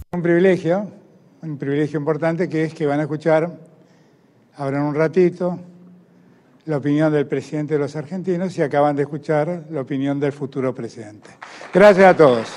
Un privilegio importante, que es que van a escuchar ahora en un ratito la opinión del presidente de los argentinos y acaban de escuchar la opinión del futuro presidente. Gracias a todos.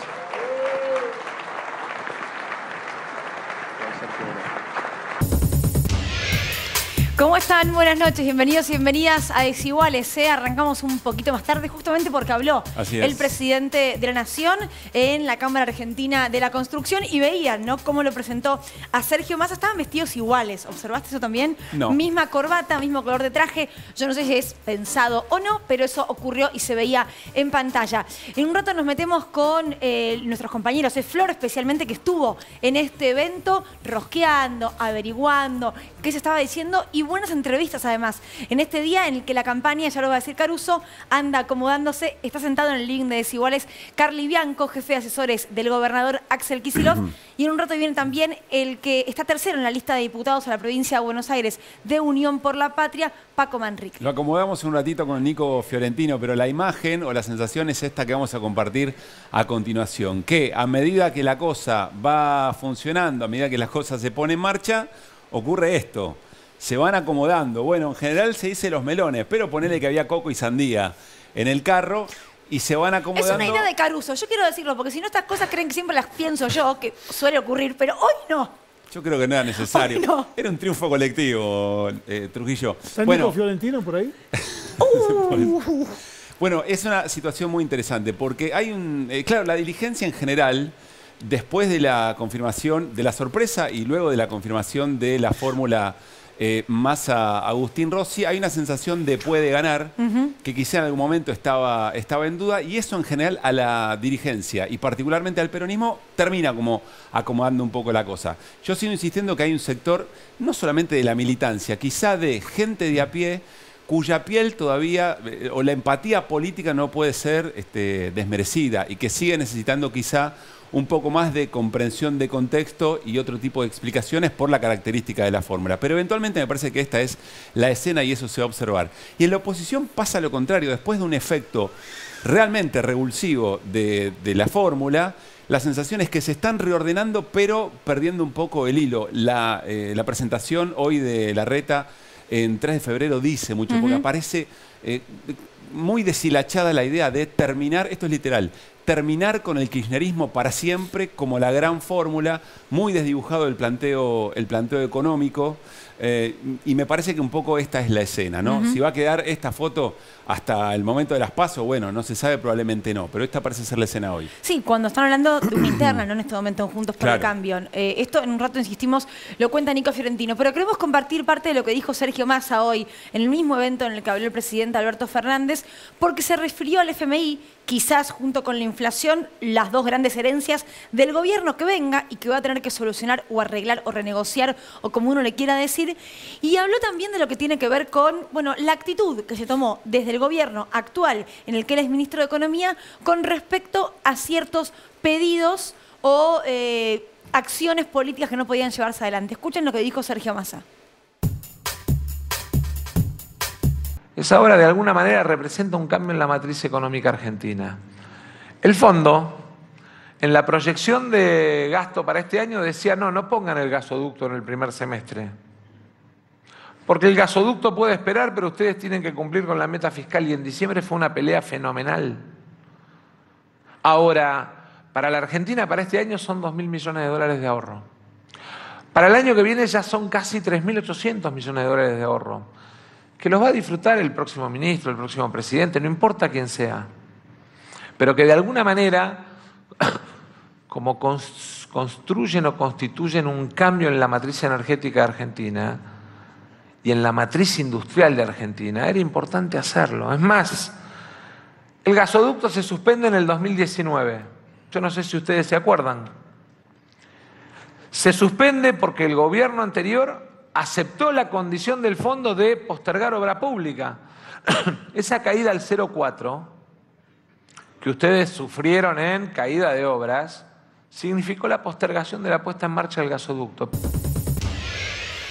¿Cómo están? Buenas noches, bienvenidos y bienvenidas a Desiguales. Arrancamos un poquito más tarde justamente porque habló el presidente de la Nación en la Cámara Argentina de la Construcción y veían, ¿no?, cómo lo presentó a Sergio Massa. Estaban vestidos iguales, ¿observaste eso también? No. Misma corbata, mismo color de traje. Yo no sé si es pensado o no, pero eso ocurrió y se veía en pantalla. En un rato nos metemos con nuestros compañeros, Flor especialmente, que estuvo en este evento rosqueando, averiguando qué se estaba diciendo y buenas entrevistas además. En este día en el que la campaña, ya lo va a decir Caruso, anda acomodándose, está sentado en el living de Desiguales Carly Bianco, jefe de asesores del gobernador Axel Kicillof, y en un rato viene también el que está tercero en la lista de diputados a la provincia de Buenos Aires de Unión por la Patria, Paco Manrique. Lo acomodamos un ratito con Nico Fiorentino, pero la imagen o la sensación es esta que vamos a compartir a continuación, que a medida que la cosa va funcionando, a medida que las cosas se ponen en marcha, ocurre esto. Se van acomodando. Bueno, en general se dice los melones, pero ponele que había coco y sandía en el carro y se van acomodando. Es una idea de Caruso, yo quiero decirlo, porque si no estas cosas creen que siempre las pienso yo, que suele ocurrir, pero hoy no. Yo creo que no era necesario. No. Era un triunfo colectivo, Trujillo. ¿Está Nico Fiorentino por ahí? Bueno, es una situación muy interesante porque hay claro, la diligencia en general, después de la confirmación, de la sorpresa y luego de la confirmación de la fórmula Massa-Agustín Rossi, hay una sensación de puede ganar, que quizá en algún momento estaba en duda, y eso en general a la dirigencia y particularmente al peronismo termina como acomodando un poco la cosa. Yo sigo insistiendo que hay un sector, no solamente de la militancia, quizá de gente de a pie, cuya piel todavía, o la empatía política no puede ser desmerecida y que sigue necesitando quizá un poco más de comprensión de contexto y otro tipo de explicaciones por la característica de la fórmula. Pero eventualmente me parece que esta es la escena y eso se va a observar. Y en la oposición pasa lo contrario. Después de un efecto realmente revulsivo de la fórmula, la sensación es que se están reordenando pero perdiendo un poco el hilo. La presentación hoy de Larreta en 3 de febrero dice mucho, porque aparece muy deshilachada la idea de terminar, esto es literal, terminar con el kirchnerismo para siempre como la gran fórmula, muy desdibujado el planteo económico, y me parece que un poco esta es la escena, ¿no? Si va a quedar esta foto hasta el momento de las PASO, bueno, no se sabe, probablemente no, pero esta parece ser la escena hoy. Sí, cuando están hablando de una interna, no en este momento Juntos por el Cambio. Esto en un rato, insistimos, lo cuenta Nico Fiorentino, pero queremos compartir parte de lo que dijo Sergio Massa hoy en el mismo evento en el que habló el presidente Alberto Fernández, porque se refirió al FMI, quizás junto con la inflación, las dos grandes herencias del gobierno que venga y que va a tener que solucionar o arreglar o renegociar o como uno le quiera decir. Y habló también de lo que tiene que ver con, bueno, la actitud que se tomó desde el gobierno actual en el que él es ministro de Economía con respecto a ciertos pedidos o acciones políticas que no podían llevarse adelante. Escuchen lo que dijo Sergio Massa. Esa obra de alguna manera representa un cambio en la matriz económica argentina. El fondo, en la proyección de gasto para este año, decía no pongan el gasoducto en el primer semestre. Porque el gasoducto puede esperar, pero ustedes tienen que cumplir con la meta fiscal. Y en diciembre fue una pelea fenomenal. Ahora, para la Argentina, para este año son 2.000 millones de dólares de ahorro. Para el año que viene ya son casi 3.800 millones de dólares de ahorro, que los va a disfrutar el próximo ministro, el próximo presidente, no importa quién sea. Pero que de alguna manera, como construyen o constituyen un cambio en la matriz energética de Argentina y en la matriz industrial de Argentina, era importante hacerlo. Es más, el gasoducto se suspende en el 2019. Yo no sé si ustedes se acuerdan. Se suspende porque el gobierno anterior aceptó la condición del fondo de postergar obra pública. Esa caída al 0,4 que ustedes sufrieron en caída de obras significó la postergación de la puesta en marcha del gasoducto.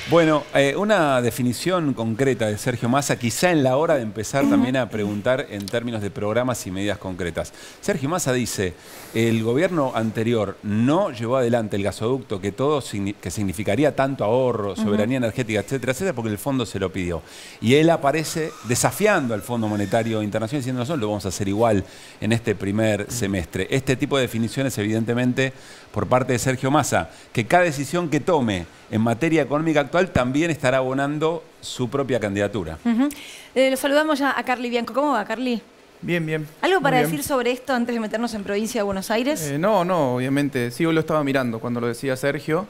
Bueno, una definición concreta de Sergio Massa, quizá en la hora de empezar también a preguntar en términos de programas y medidas concretas. Sergio Massa dice, el gobierno anterior no llevó adelante el gasoducto que significaría tanto ahorro, soberanía energética, etcétera, etcétera, porque el fondo se lo pidió. Y él aparece desafiando al Fondo Monetario Internacional, diciendo, nosotros lo vamos a hacer igual en este primer semestre. Este tipo de definiciones, evidentemente, por parte de Sergio Massa, que cada decisión que tome en materia económica actual también estará abonando su propia candidatura. Lo saludamos ya a Carly Bianco. ¿Cómo va, Carly? Bien, bien. ¿Algo para decir sobre esto antes de meternos en provincia de Buenos Aires? No, obviamente. Sí, hoy lo estaba mirando cuando lo decía Sergio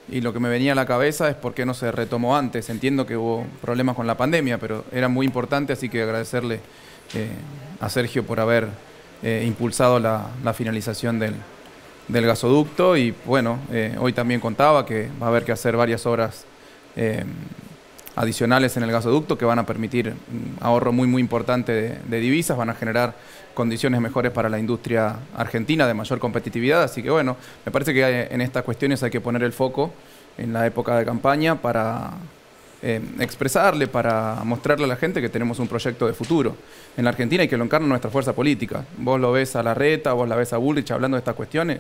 y lo que me venía a la cabeza es por qué no se retomó antes. Entiendo que hubo problemas con la pandemia, pero era muy importante, así que agradecerle a Sergio por haber impulsado la finalización del gasoducto y bueno, hoy también contaba que va a haber que hacer varias obras adicionales en el gasoducto que van a permitir un ahorro muy importante de divisas, van a generar condiciones mejores para la industria argentina de mayor competitividad, así que bueno, me parece que en estas cuestiones hay que poner el foco en la época de campaña para expresarle, para mostrarle a la gente que tenemos un proyecto de futuro en la Argentina y que lo encarna nuestra fuerza política. Vos lo ves a Larreta, vos la ves a Bullrich hablando de estas cuestiones.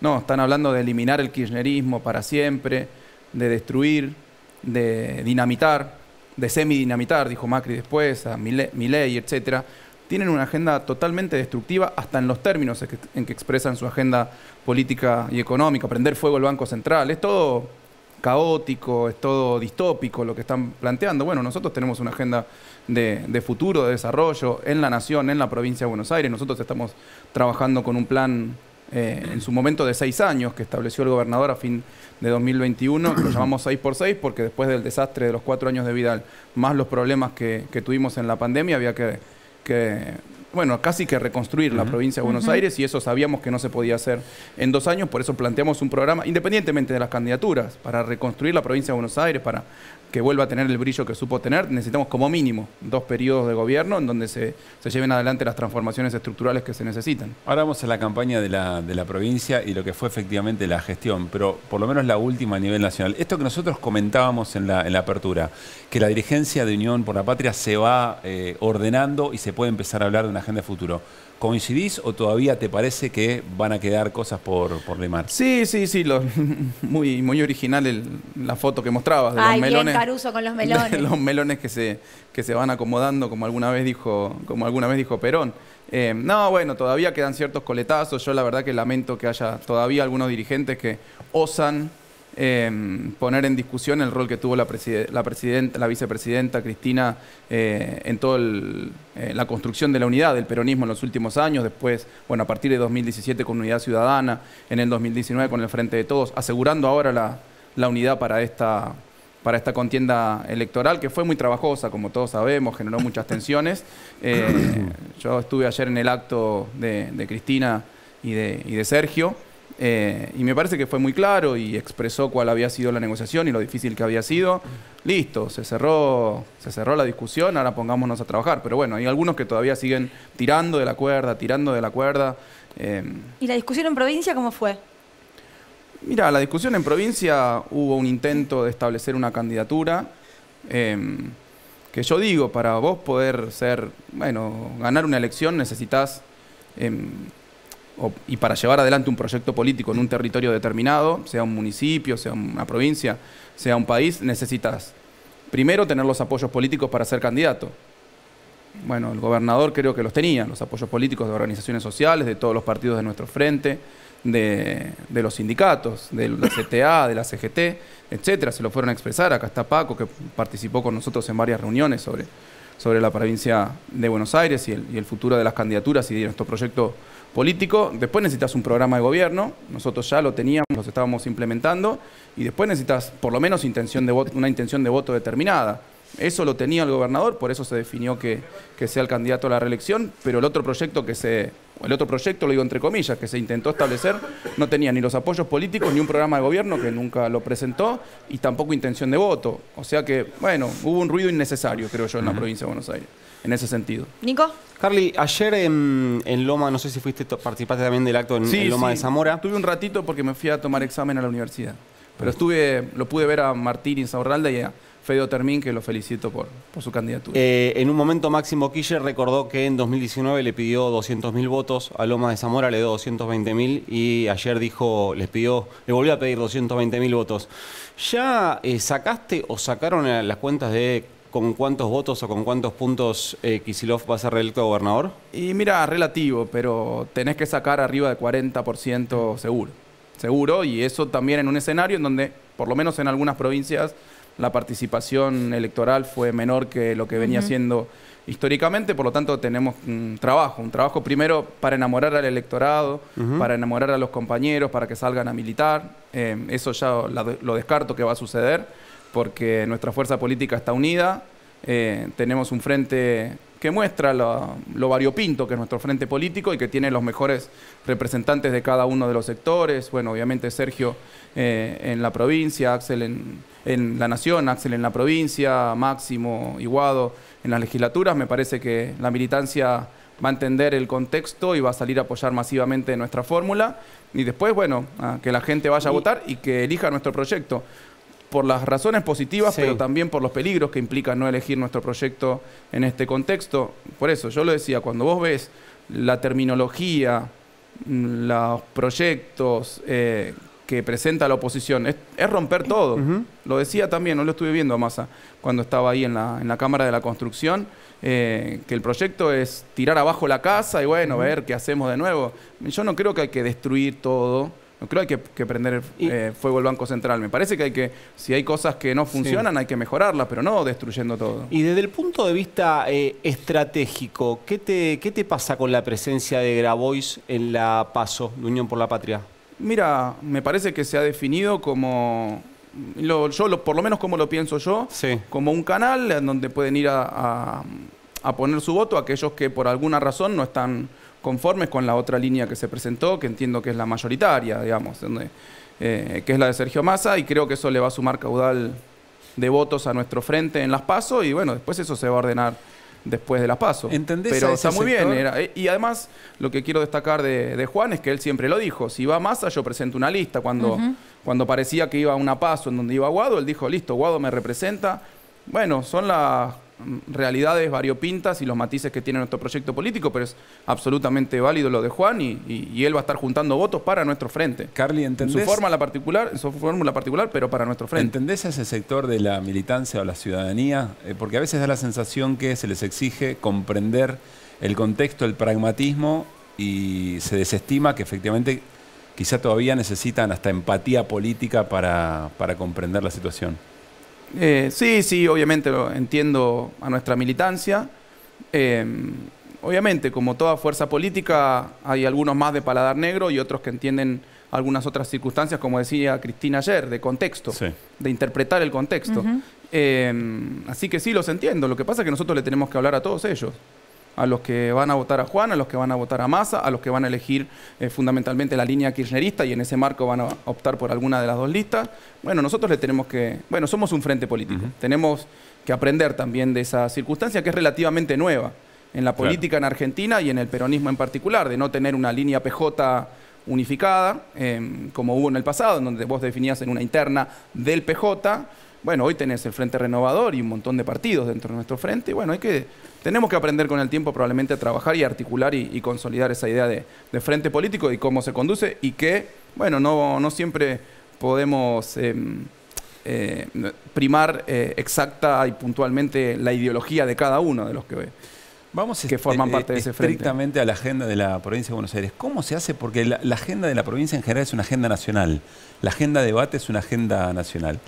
No, están hablando de eliminar el kirchnerismo para siempre, de destruir, de dinamitar, de semidinamitar, dijo Macri después, a Milei, etcétera. Tienen una agenda totalmente destructiva, hasta en los términos en que expresan su agenda política y económica, prender fuego el Banco Central. Es todo caótico, es todo distópico lo que están planteando. Bueno, nosotros tenemos una agenda de futuro, de desarrollo en la nación, en la provincia de Buenos Aires. Nosotros estamos trabajando con un plan en su momento de 6 años que estableció el gobernador a fin de 2021, que lo llamamos 6x6 porque después del desastre de los 4 años de Vidal, más los problemas que tuvimos en la pandemia, había bueno, casi que reconstruir la provincia de Buenos Aires y eso sabíamos que no se podía hacer en 2 años, por eso planteamos un programa, independientemente de las candidaturas, para reconstruir la provincia de Buenos Aires, para que vuelva a tener el brillo que supo tener, necesitamos como mínimo 2 periodos de gobierno en donde se lleven adelante las transformaciones estructurales que se necesitan. Ahora vamos a la campaña de la provincia y lo que fue efectivamente la gestión, pero por lo menos la última a nivel nacional. Esto que nosotros comentábamos en la apertura, que la dirigencia de Unión por la Patria se va ordenando y se puede empezar a hablar de una agenda de futuro. ¿Coincidís o todavía te parece que van a quedar cosas por limar? Sí, muy original la foto que mostrabas de los melones. Bien Caruso con los melones. Los melones que se van acomodando, como alguna vez dijo Perón. No, bueno, todavía quedan ciertos coletazos. Yo la verdad que lamento que haya todavía algunos dirigentes que osan poner en discusión el rol que tuvo la vicepresidenta Cristina en toda la construcción de la unidad del peronismo en los últimos años, después, bueno, a partir de 2017 con Unidad Ciudadana, en el 2019 con el Frente de Todos, asegurando ahora la unidad para esta contienda electoral, que fue muy trabajosa, como todos sabemos, generó muchas tensiones. Yo estuve ayer en el acto de Cristina y de Sergio, y me parece que fue muy claro y expresó cuál había sido la negociación y lo difícil que había sido. Listo, se cerró la discusión, ahora pongámonos a trabajar. Pero bueno, hay algunos que todavía siguen tirando de la cuerda. ¿Y la discusión en provincia cómo fue? Mira, la discusión en provincia hubo un intento de establecer una candidatura que yo digo, para vos poder ganar una elección necesitas... y para llevar adelante un proyecto político en un territorio determinado, sea un municipio, sea una provincia, sea un país, necesitas primero tener los apoyos políticos para ser candidato. Bueno, el gobernador creo que los tenía, los apoyos políticos de organizaciones sociales, de todos los partidos de nuestro frente, de los sindicatos, de la CTA, de la CGT, etcétera. Se lo fueron a expresar. Acá está Paco, que participó con nosotros en varias reuniones sobre la provincia de Buenos Aires y el futuro de las candidaturas y de nuestro proyecto político. Después necesitas un programa de gobierno, nosotros ya lo teníamos, lo estábamos implementando, y después necesitas por lo menos una intención de voto determinada. Eso lo tenía el gobernador, por eso se definió que sea el candidato a la reelección, pero el otro proyecto, lo digo entre comillas, que se intentó establecer, no tenía ni los apoyos políticos, ni un programa de gobierno, que nunca lo presentó, y tampoco intención de voto. O sea que, bueno, hubo un ruido innecesario, creo yo, en la provincia de Buenos Aires, en ese sentido. ¿Nico? Carly, ayer en Loma, no sé si participaste también del acto en Loma de Zamora. Tuve un ratito porque me fui a tomar examen a la universidad. Pero lo pude ver a Martín Insaurralde y a Fede Otermin, que lo felicito por su candidatura. En un momento Máximo Kirchner recordó que en 2019 le pidió 200.000 votos, a Lomas de Zamora le dio 220.000 y ayer dijo, le volvió a pedir 220.000 votos. ¿Ya sacaste o sacaron las cuentas de con cuántos votos o con cuántos puntos Kicillof va a ser reelecto gobernador? Y mira, relativo, pero tenés que sacar arriba de 40% seguro. Seguro, y eso también en un escenario en donde, por lo menos en algunas provincias, la participación electoral fue menor que lo que venía siendo históricamente, por lo tanto tenemos un trabajo primero para enamorar al electorado, para enamorar a los compañeros, para que salgan a militar. Eso ya lo descarto que va a suceder, porque nuestra fuerza política está unida, tenemos un frente que muestra lo variopinto que es nuestro frente político y que tiene los mejores representantes de cada uno de los sectores. Bueno, obviamente Sergio en la provincia, Axel en la Nación, Axel en la provincia, Máximo, Iguado en las legislaturas. Me parece que la militancia va a entender el contexto y va a salir a apoyar masivamente nuestra fórmula. Y después, bueno, que la gente vaya a votar y que elija nuestro proyecto. Por las razones positivas, pero también por los peligros que implica no elegir nuestro proyecto en este contexto. Por eso, yo lo decía, cuando vos ves la terminología, los proyectos que presenta la oposición, es romper todo. Lo decía también, no lo estuve viendo a Massa cuando estaba ahí en la Cámara de la Construcción, que el proyecto es tirar abajo la casa y bueno, ver qué hacemos de nuevo. Yo no creo que hay que destruir todo. No creo que hay que prender fuego al Banco Central. Me parece que si hay cosas que no funcionan, hay que mejorarlas, pero no destruyendo todo. Y desde el punto de vista estratégico, ¿qué te pasa con la presencia de Grabois en la PASO, de Unión por la Patria? Mira, me parece que se ha definido como, por lo menos como lo pienso yo, como un canal en donde pueden ir a poner su voto aquellos que por alguna razón no están conformes con la otra línea que se presentó, que entiendo que es la mayoritaria, digamos, que es la de Sergio Massa, y creo que eso le va a sumar caudal de votos a nuestro frente en las PASO, y bueno, después eso se va a ordenar después de las PASO. ¿Entendés? Pero está muy bien. Y además, lo que quiero destacar de Juan es que él siempre lo dijo, si va Massa yo presento una lista. Cuando parecía que iba a una PASO en donde iba Guado, él dijo, listo, Guado me representa. Bueno, son las realidades variopintas y los matices que tiene nuestro proyecto político, pero es absolutamente válido lo de Juan y él va a estar juntando votos para nuestro frente. Carly, ¿entendés? En su fórmula particular, pero para nuestro frente. ¿Entendés a ese sector de la militancia o la ciudadanía? Porque a veces da la sensación que se les exige comprender el contexto, el pragmatismo, y se desestima que efectivamente quizá todavía necesitan hasta empatía política para comprender la situación. Sí, obviamente entiendo a nuestra militancia. Obviamente, como toda fuerza política, hay algunos más de paladar negro y otros que entienden algunas otras circunstancias, como decía Cristina ayer, de contexto, de interpretar el contexto. Así que sí, los entiendo. Lo que pasa es que nosotros le tenemos que hablar a todos ellos. A los que van a votar a Juan, a los que van a votar a Massa, a los que van a elegir fundamentalmente la línea kirchnerista y en ese marco van a optar por alguna de las dos listas. Bueno, nosotros le tenemos que... Bueno, somos un frente político. Tenemos que aprender también de esa circunstancia que es relativamente nueva en la política en Argentina y en el peronismo en particular, de no tener una línea PJ unificada, como hubo en el pasado, en donde vos definías en una interna del PJ. Bueno, hoy tenés el Frente Renovador y un montón de partidos dentro de nuestro frente. Y bueno, tenemos que aprender con el tiempo probablemente a trabajar y articular y consolidar esa idea de frente político y cómo se conduce y que, bueno, no siempre podemos primar exacta y puntualmente la ideología de cada uno de los que forman parte de ese frente. Estrictamente a la agenda de la provincia de Buenos Aires. ¿Cómo se hace? Porque la agenda de la provincia en general es una agenda nacional. La agenda de debate es una agenda nacional.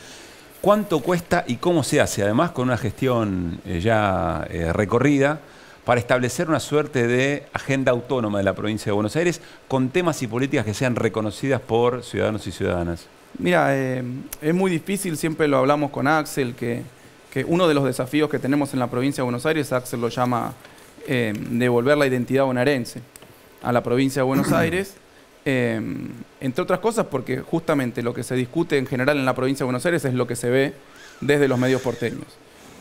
¿Cuánto cuesta y cómo se hace? Además, con una gestión ya recorrida, para establecer una suerte de agenda autónoma de la provincia de Buenos Aires con temas y políticas que sean reconocidas por ciudadanos y ciudadanas. Mira, es muy difícil, siempre lo hablamos con Axel, que uno de los desafíos que tenemos en la provincia de Buenos Aires, Axel lo llama devolver la identidad bonaerense a la provincia de Buenos Aires. Entre otras cosas porque justamente lo que se discute en general en la provincia de Buenos Aires es lo que se ve desde los medios porteños.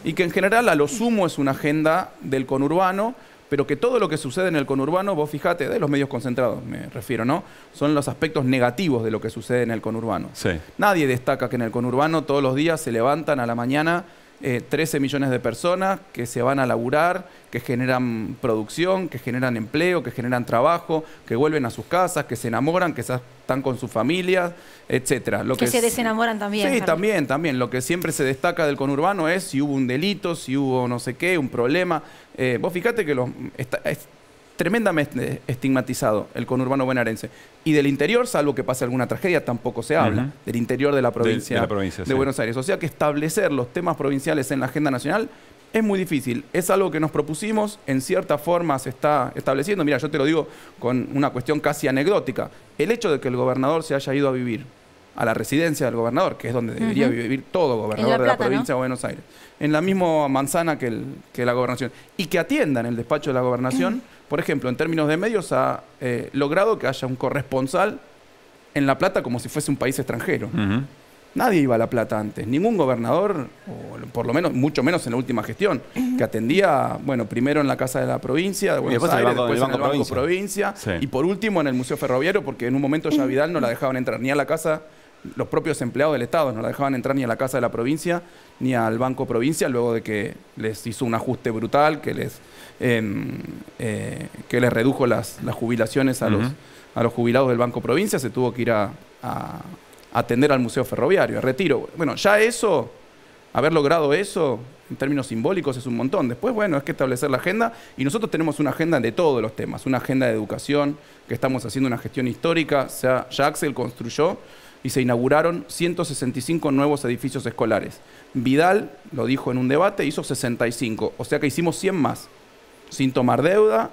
Y que en general a lo sumo es una agenda del conurbano, pero que todo lo que sucede en el conurbano, vos fijate, de los medios concentrados me refiero, ¿no? Son los aspectos negativos de lo que sucede en el conurbano. Sí. Nadie destaca que en el conurbano todos los días se levantan a la mañana 13 millones de personas que se van a laburar, que generan producción, que generan empleo, que generan trabajo, que vuelven a sus casas, que se enamoran, que están con sus familias, etcétera. Que se desenamoran también. Sí, también. Lo que siempre se destaca del conurbano es si hubo un delito, si hubo no sé qué, un problema. Vos fíjate que es tremendamente estigmatizado el conurbano bonaerense. Y del interior, salvo que pase alguna tragedia, tampoco se habla. Del interior de la provincia de sí. Buenos Aires. O sea que establecer los temas provinciales en la agenda nacional es muy difícil. Es algo que nos propusimos, en cierta forma se está estableciendo. Mira, yo te lo digo con una cuestión casi anecdótica. El hecho de que el gobernador se haya ido a vivir a la residencia del gobernador, que es donde debería vivir todo gobernador de la provincia de Buenos Aires, en la misma manzana que la gobernación, y que atiendan el despacho de la gobernación, por ejemplo, en términos de medios, ha logrado que haya un corresponsal en La Plata como si fuese un país extranjero. Nadie iba a La Plata antes, ningún gobernador, o por lo menos, mucho menos en la última gestión, que atendía, bueno, primero en la Casa de la Provincia de Buenos Aires, después en el Banco Provincia, sí. Y por último en el Museo Ferroviario, porque en un momento ya Vidal no la dejaban entrar ni a la casa, los propios empleados del Estado no la dejaban entrar ni a la Casa de la Provincia ni al Banco Provincia, luego de que les hizo un ajuste brutal que les redujo las jubilaciones a los jubilados del Banco Provincia. Se tuvo que ir a atender al Museo Ferroviario, a Retiro. Bueno, ya eso, haber logrado eso en términos simbólicos es un montón. Después, bueno, es que establecer la agenda, y nosotros tenemos una agenda de todos los temas, una agenda de educación, que estamos haciendo una gestión histórica. O sea, ya Axel construyó y se inauguraron 165 nuevos edificios escolares. Vidal, lo dijo en un debate, hizo 65, o sea que hicimos 100 más, sin tomar deuda,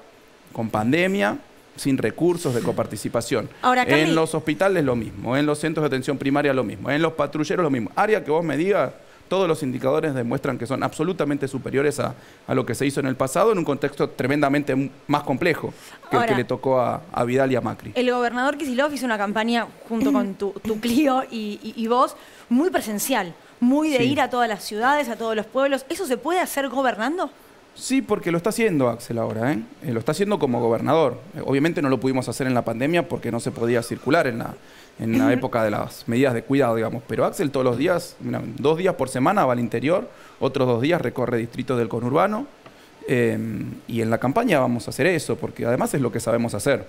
con pandemia, sin recursos de coparticipación. Ahora, en los hospitales lo mismo, en los centros de atención primaria lo mismo, en los patrulleros lo mismo. Área que vos me digas, todos los indicadores demuestran que son absolutamente superiores a lo que se hizo en el pasado, en un contexto tremendamente más complejo que el que le tocó a Vidal y a Macri. El gobernador Kicillof hizo una campaña junto con tu Clio y vos, muy presencial, muy de ir a todas las ciudades, a todos los pueblos. ¿Eso se puede hacer gobernando? Sí, porque lo está haciendo Axel ahora, lo está haciendo como gobernador. Obviamente no lo pudimos hacer en la pandemia porque no se podía circular en la época de las medidas de cuidado, digamos. Pero Axel todos los días, 2 días por semana va al interior, otros 2 días recorre distritos del conurbano, y en la campaña vamos a hacer eso, porque además es lo que sabemos hacer.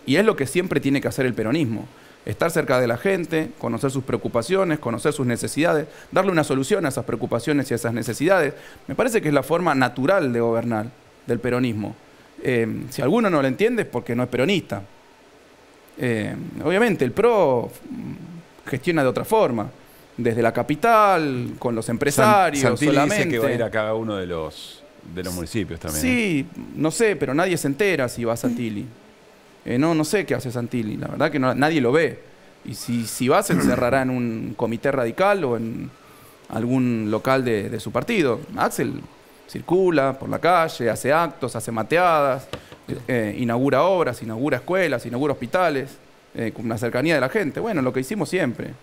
Y es lo que siempre tiene que hacer el peronismo. Estar cerca de la gente, conocer sus preocupaciones, conocer sus necesidades, darle una solución a esas preocupaciones y a esas necesidades. Me parece que es la forma natural de gobernar del peronismo. Si alguno no lo entiende es porque no es peronista. Obviamente el PRO gestiona de otra forma, desde la capital, con los empresarios Santilli solamente. Dice que va a ir a cada uno de los municipios también. Sí, no sé, pero nadie se entera si va a Santilli. No sé qué hace Santilli, la verdad que nadie lo ve. Y si va, se encerrará en un comité radical o en algún local de su partido. Axel circula por la calle, hace actos, hace mateadas, inaugura obras, inaugura escuelas, inaugura hospitales, con la cercanía de la gente. Bueno, lo que hicimos siempre.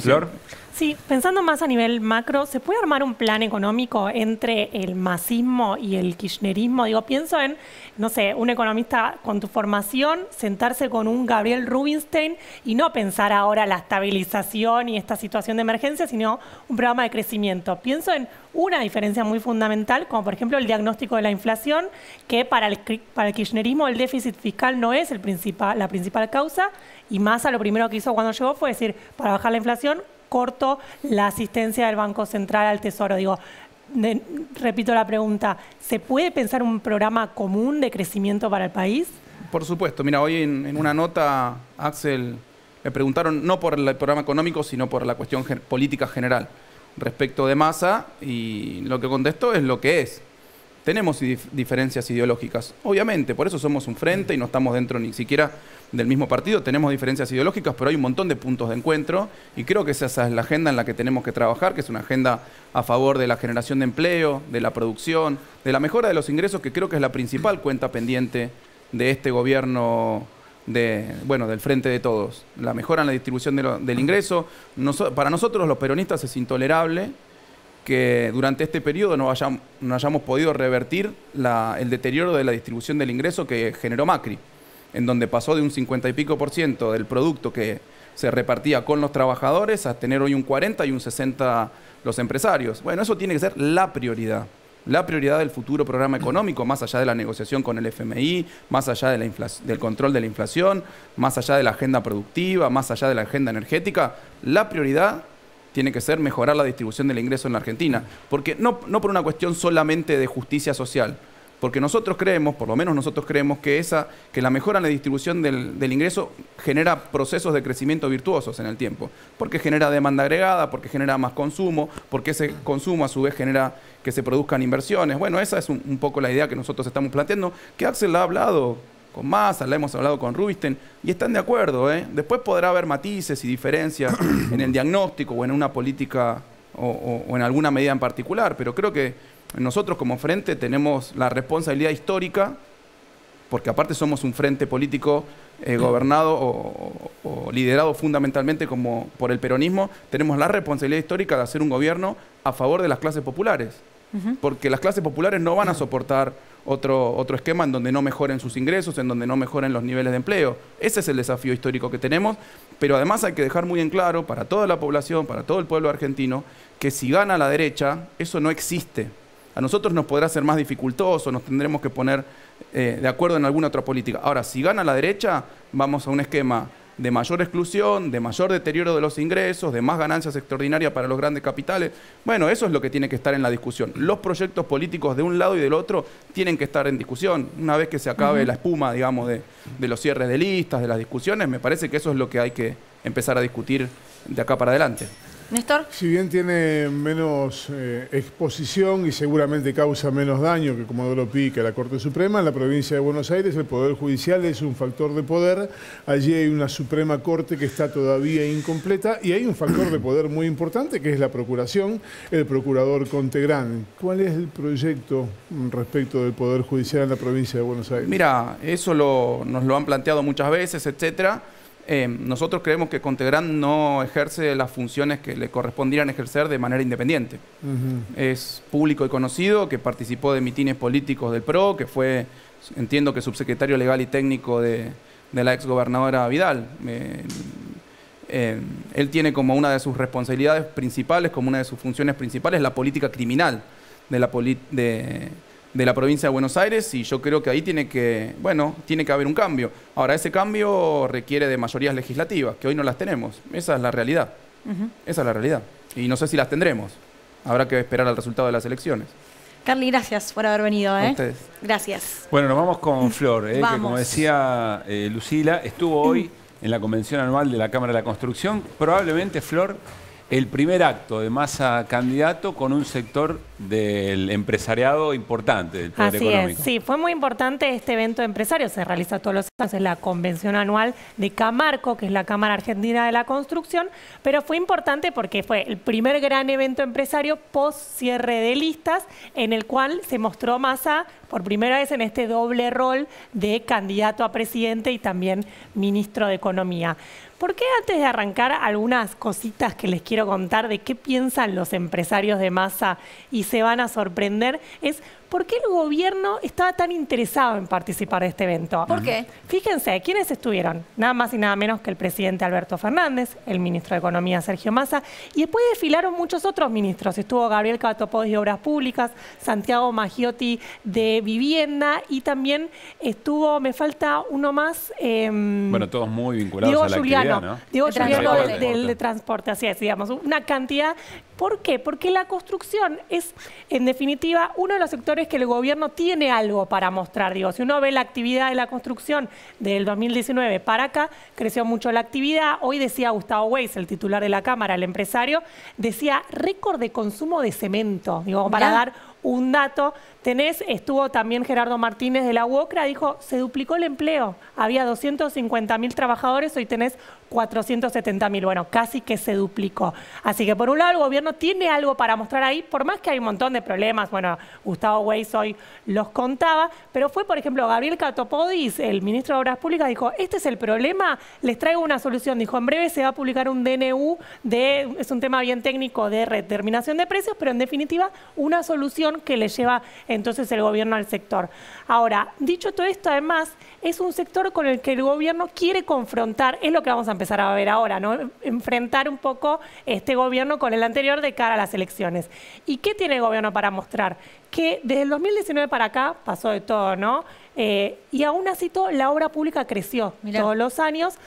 ¿Flor? Sí, pensando más a nivel macro, ¿se puede armar un plan económico entre el masismo y el kirchnerismo? Digo, pienso en, no sé, un economista con tu formación, sentarse con un Gabriel Rubinstein y no pensar ahora la estabilización y esta situación de emergencia, sino un programa de crecimiento. Pienso en una diferencia muy fundamental, como por ejemplo el diagnóstico de la inflación, que para el kirchnerismo el déficit fiscal no es la principal causa, y Massa lo primero que hizo cuando llegó fue decir, para bajar la inflación, corto la asistencia del Banco Central al Tesoro. Digo, repito la pregunta, ¿se puede pensar un programa común de crecimiento para el país? Por supuesto. Mira, hoy en una nota, Axel, le preguntaron no por el programa económico, sino por la cuestión política general respecto de Massa, y lo que contestó es lo que es. Tenemos diferencias ideológicas, obviamente, por eso somos un frente y no estamos dentro ni siquiera del mismo partido, tenemos diferencias ideológicas, pero hay un montón de puntos de encuentro y creo que esa es la agenda en la que tenemos que trabajar, que es una agenda a favor de la generación de empleo, de la producción, de la mejora de los ingresos, que creo que es la principal cuenta pendiente de este gobierno del Frente de Todos. La mejora en la distribución del ingreso, para nosotros los peronistas es intolerable que durante este periodo no hayamos podido revertir el deterioro de la distribución del ingreso que generó Macri, en donde pasó de un 50 y pico % del producto que se repartía con los trabajadores a tener hoy un 40 y un 60 los empresarios. Bueno, eso tiene que ser la prioridad del futuro programa económico, más allá de la negociación con el FMI, más allá de del control de la inflación, más allá de la agenda productiva, más allá de la agenda energética. La prioridad tiene que ser mejorar la distribución del ingreso en la Argentina, porque no por una cuestión solamente de justicia social, porque nosotros creemos, por lo menos nosotros creemos, que la mejora en la distribución del ingreso genera procesos de crecimiento virtuosos en el tiempo, porque genera demanda agregada, porque genera más consumo, porque ese consumo a su vez genera que se produzcan inversiones. Bueno, esa es un poco la idea que nosotros estamos planteando, que Axel la ha hablado con Massa, la hemos hablado con Rubinstein, y están de acuerdo, ¿eh? Después podrá haber matices y diferencias en el diagnóstico o en una política o en alguna medida en particular, pero creo que nosotros como frente tenemos la responsabilidad histórica, porque aparte somos un frente político gobernado o liderado fundamentalmente como por el peronismo, tenemos la responsabilidad histórica de hacer un gobierno a favor de las clases populares, porque las clases populares no van a soportar otro esquema en donde no mejoren sus ingresos, en donde no mejoren los niveles de empleo. Ese es el desafío histórico que tenemos, pero además hay que dejar muy en claro para toda la población, para todo el pueblo argentino, que si gana la derecha, eso no existe. A nosotros nos podrá ser más dificultoso, nos tendremos que poner de acuerdo en alguna otra política. Ahora, si gana la derecha, vamos a un esquema de mayor exclusión, de mayor deterioro de los ingresos, de más ganancias extraordinarias para los grandes capitales. Bueno, eso es lo que tiene que estar en la discusión. Los proyectos políticos de un lado y del otro tienen que estar en discusión. Una vez que se acabe la espuma, digamos, de los cierres de listas, de las discusiones, me parece que eso es lo que hay que empezar a discutir de acá para adelante. Néstor. Si bien tiene menos exposición y seguramente causa menos daño que Comodoro Pi, que la Corte Suprema, en la provincia de Buenos Aires el Poder Judicial es un factor de poder. Allí hay una Suprema Corte que está todavía incompleta y hay un factor de poder muy importante que es la Procuración, el Procurador Contegrán. ¿Cuál es el proyecto respecto del Poder Judicial en la provincia de Buenos Aires? Mira, eso nos lo han planteado muchas veces, etcétera. Nosotros creemos que Contegrán no ejerce las funciones que le correspondieran ejercer de manera independiente. Es público y conocido que participó de mitines políticos del PRO, que fue, entiendo que subsecretario legal y técnico de la exgobernadora Vidal. Él tiene como una de sus responsabilidades principales, como una de sus funciones principales, la política criminal de la provincia de Buenos Aires, y yo creo que ahí tiene que haber un cambio. Ahora, ese cambio requiere de mayorías legislativas, que hoy no las tenemos. Esa es la realidad. Esa es la realidad. Y no sé si las tendremos. Habrá que esperar al resultado de las elecciones. Carly, gracias por haber venido. A ustedes. Gracias. Bueno, nos vamos con Flor, que Vamos. como decía Lucila, estuvo hoy en la convención anual de la Cámara de la Construcción. Probablemente, Flor, el primer acto de Massa candidato con un sector del empresariado importante del poder económico. Sí, fue muy importante este evento de empresarios. Se realiza todos los años en la convención anual de Camarco, que es la Cámara Argentina de la Construcción, pero fue importante porque fue el primer gran evento empresario post cierre de listas en el cual se mostró Massa por primera vez en este doble rol de candidato a presidente y también ministro de Economía. ¿Por qué antes de arrancar algunas cositas que les quiero contar de qué piensan los empresarios de Massa y se van a sorprender? Es ¿por qué el gobierno estaba tan interesado en participar de este evento? ¿Por qué? Fíjense, ¿quiénes estuvieron? Nada más y nada menos que el presidente Alberto Fernández, el ministro de Economía Sergio Massa, y después desfilaron muchos otros ministros. Estuvo Gabriel Catopodis de Obras Públicas, Santiago Maggiotti de Vivienda, y también estuvo, me falta uno más. Bueno, todos muy vinculados Diego a la Giuliano, actividad, ¿no? Diego Giuliano Transporte. de transporte, así es, digamos, una cantidad. ¿Por qué? Porque la construcción es, en definitiva, uno de los sectores que el gobierno tiene algo para mostrar. Digo, si uno ve la actividad de la construcción del 2019 para acá, creció mucho la actividad. Hoy decía Gustavo Weiss, el titular de la Cámara, el empresario, decía récord de consumo de cemento, digo, para dar un dato. Estuvo también Gerardo Martínez de la UOCRA, dijo, se duplicó el empleo. Había 250.000 trabajadores, hoy tenés 470.000. Bueno, casi que se duplicó. Así que por un lado el gobierno tiene algo para mostrar ahí, por más que hay un montón de problemas. Bueno, Gustavo Weiss hoy los contaba, pero fue, por ejemplo, Gabriel Catopodis, el ministro de Obras Públicas, dijo, este es el problema, les traigo una solución. Dijo, en breve se va a publicar un DNU, es un tema bien técnico de determinación de precios, pero en definitiva una solución que le lleva entonces el gobierno al sector. Ahora, dicho todo esto, además, es un sector con el que el gobierno quiere confrontar, es lo que vamos a empezar a ver ahora, ¿no? Enfrentar un poco este gobierno con el anterior de cara a las elecciones. ¿Y qué tiene el gobierno para mostrar? Que desde el 2019 para acá pasó de todo, ¿no? Y aún así la obra pública creció todos los años,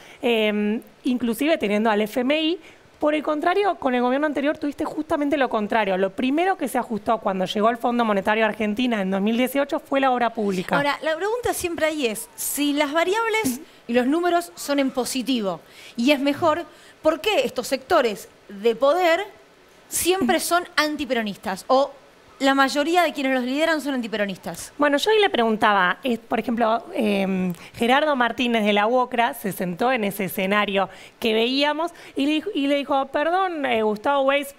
inclusive teniendo al FMI. Por el contrario, con el gobierno anterior tuviste justamente lo contrario. Lo primero que se ajustó cuando llegó el Fondo Monetario de Argentina en 2018 fue la obra pública. Ahora, la pregunta siempre ahí es, si las variables y los números son en positivo y es mejor, ¿por qué estos sectores de poder siempre son antiperonistas? O la mayoría de quienes los lideran son antiperonistas. Bueno, yo ahí le preguntaba, por ejemplo, Gerardo Martínez de la UOCRA se sentó en ese escenario que veíamos y le dijo, perdón, Gustavo Weiss,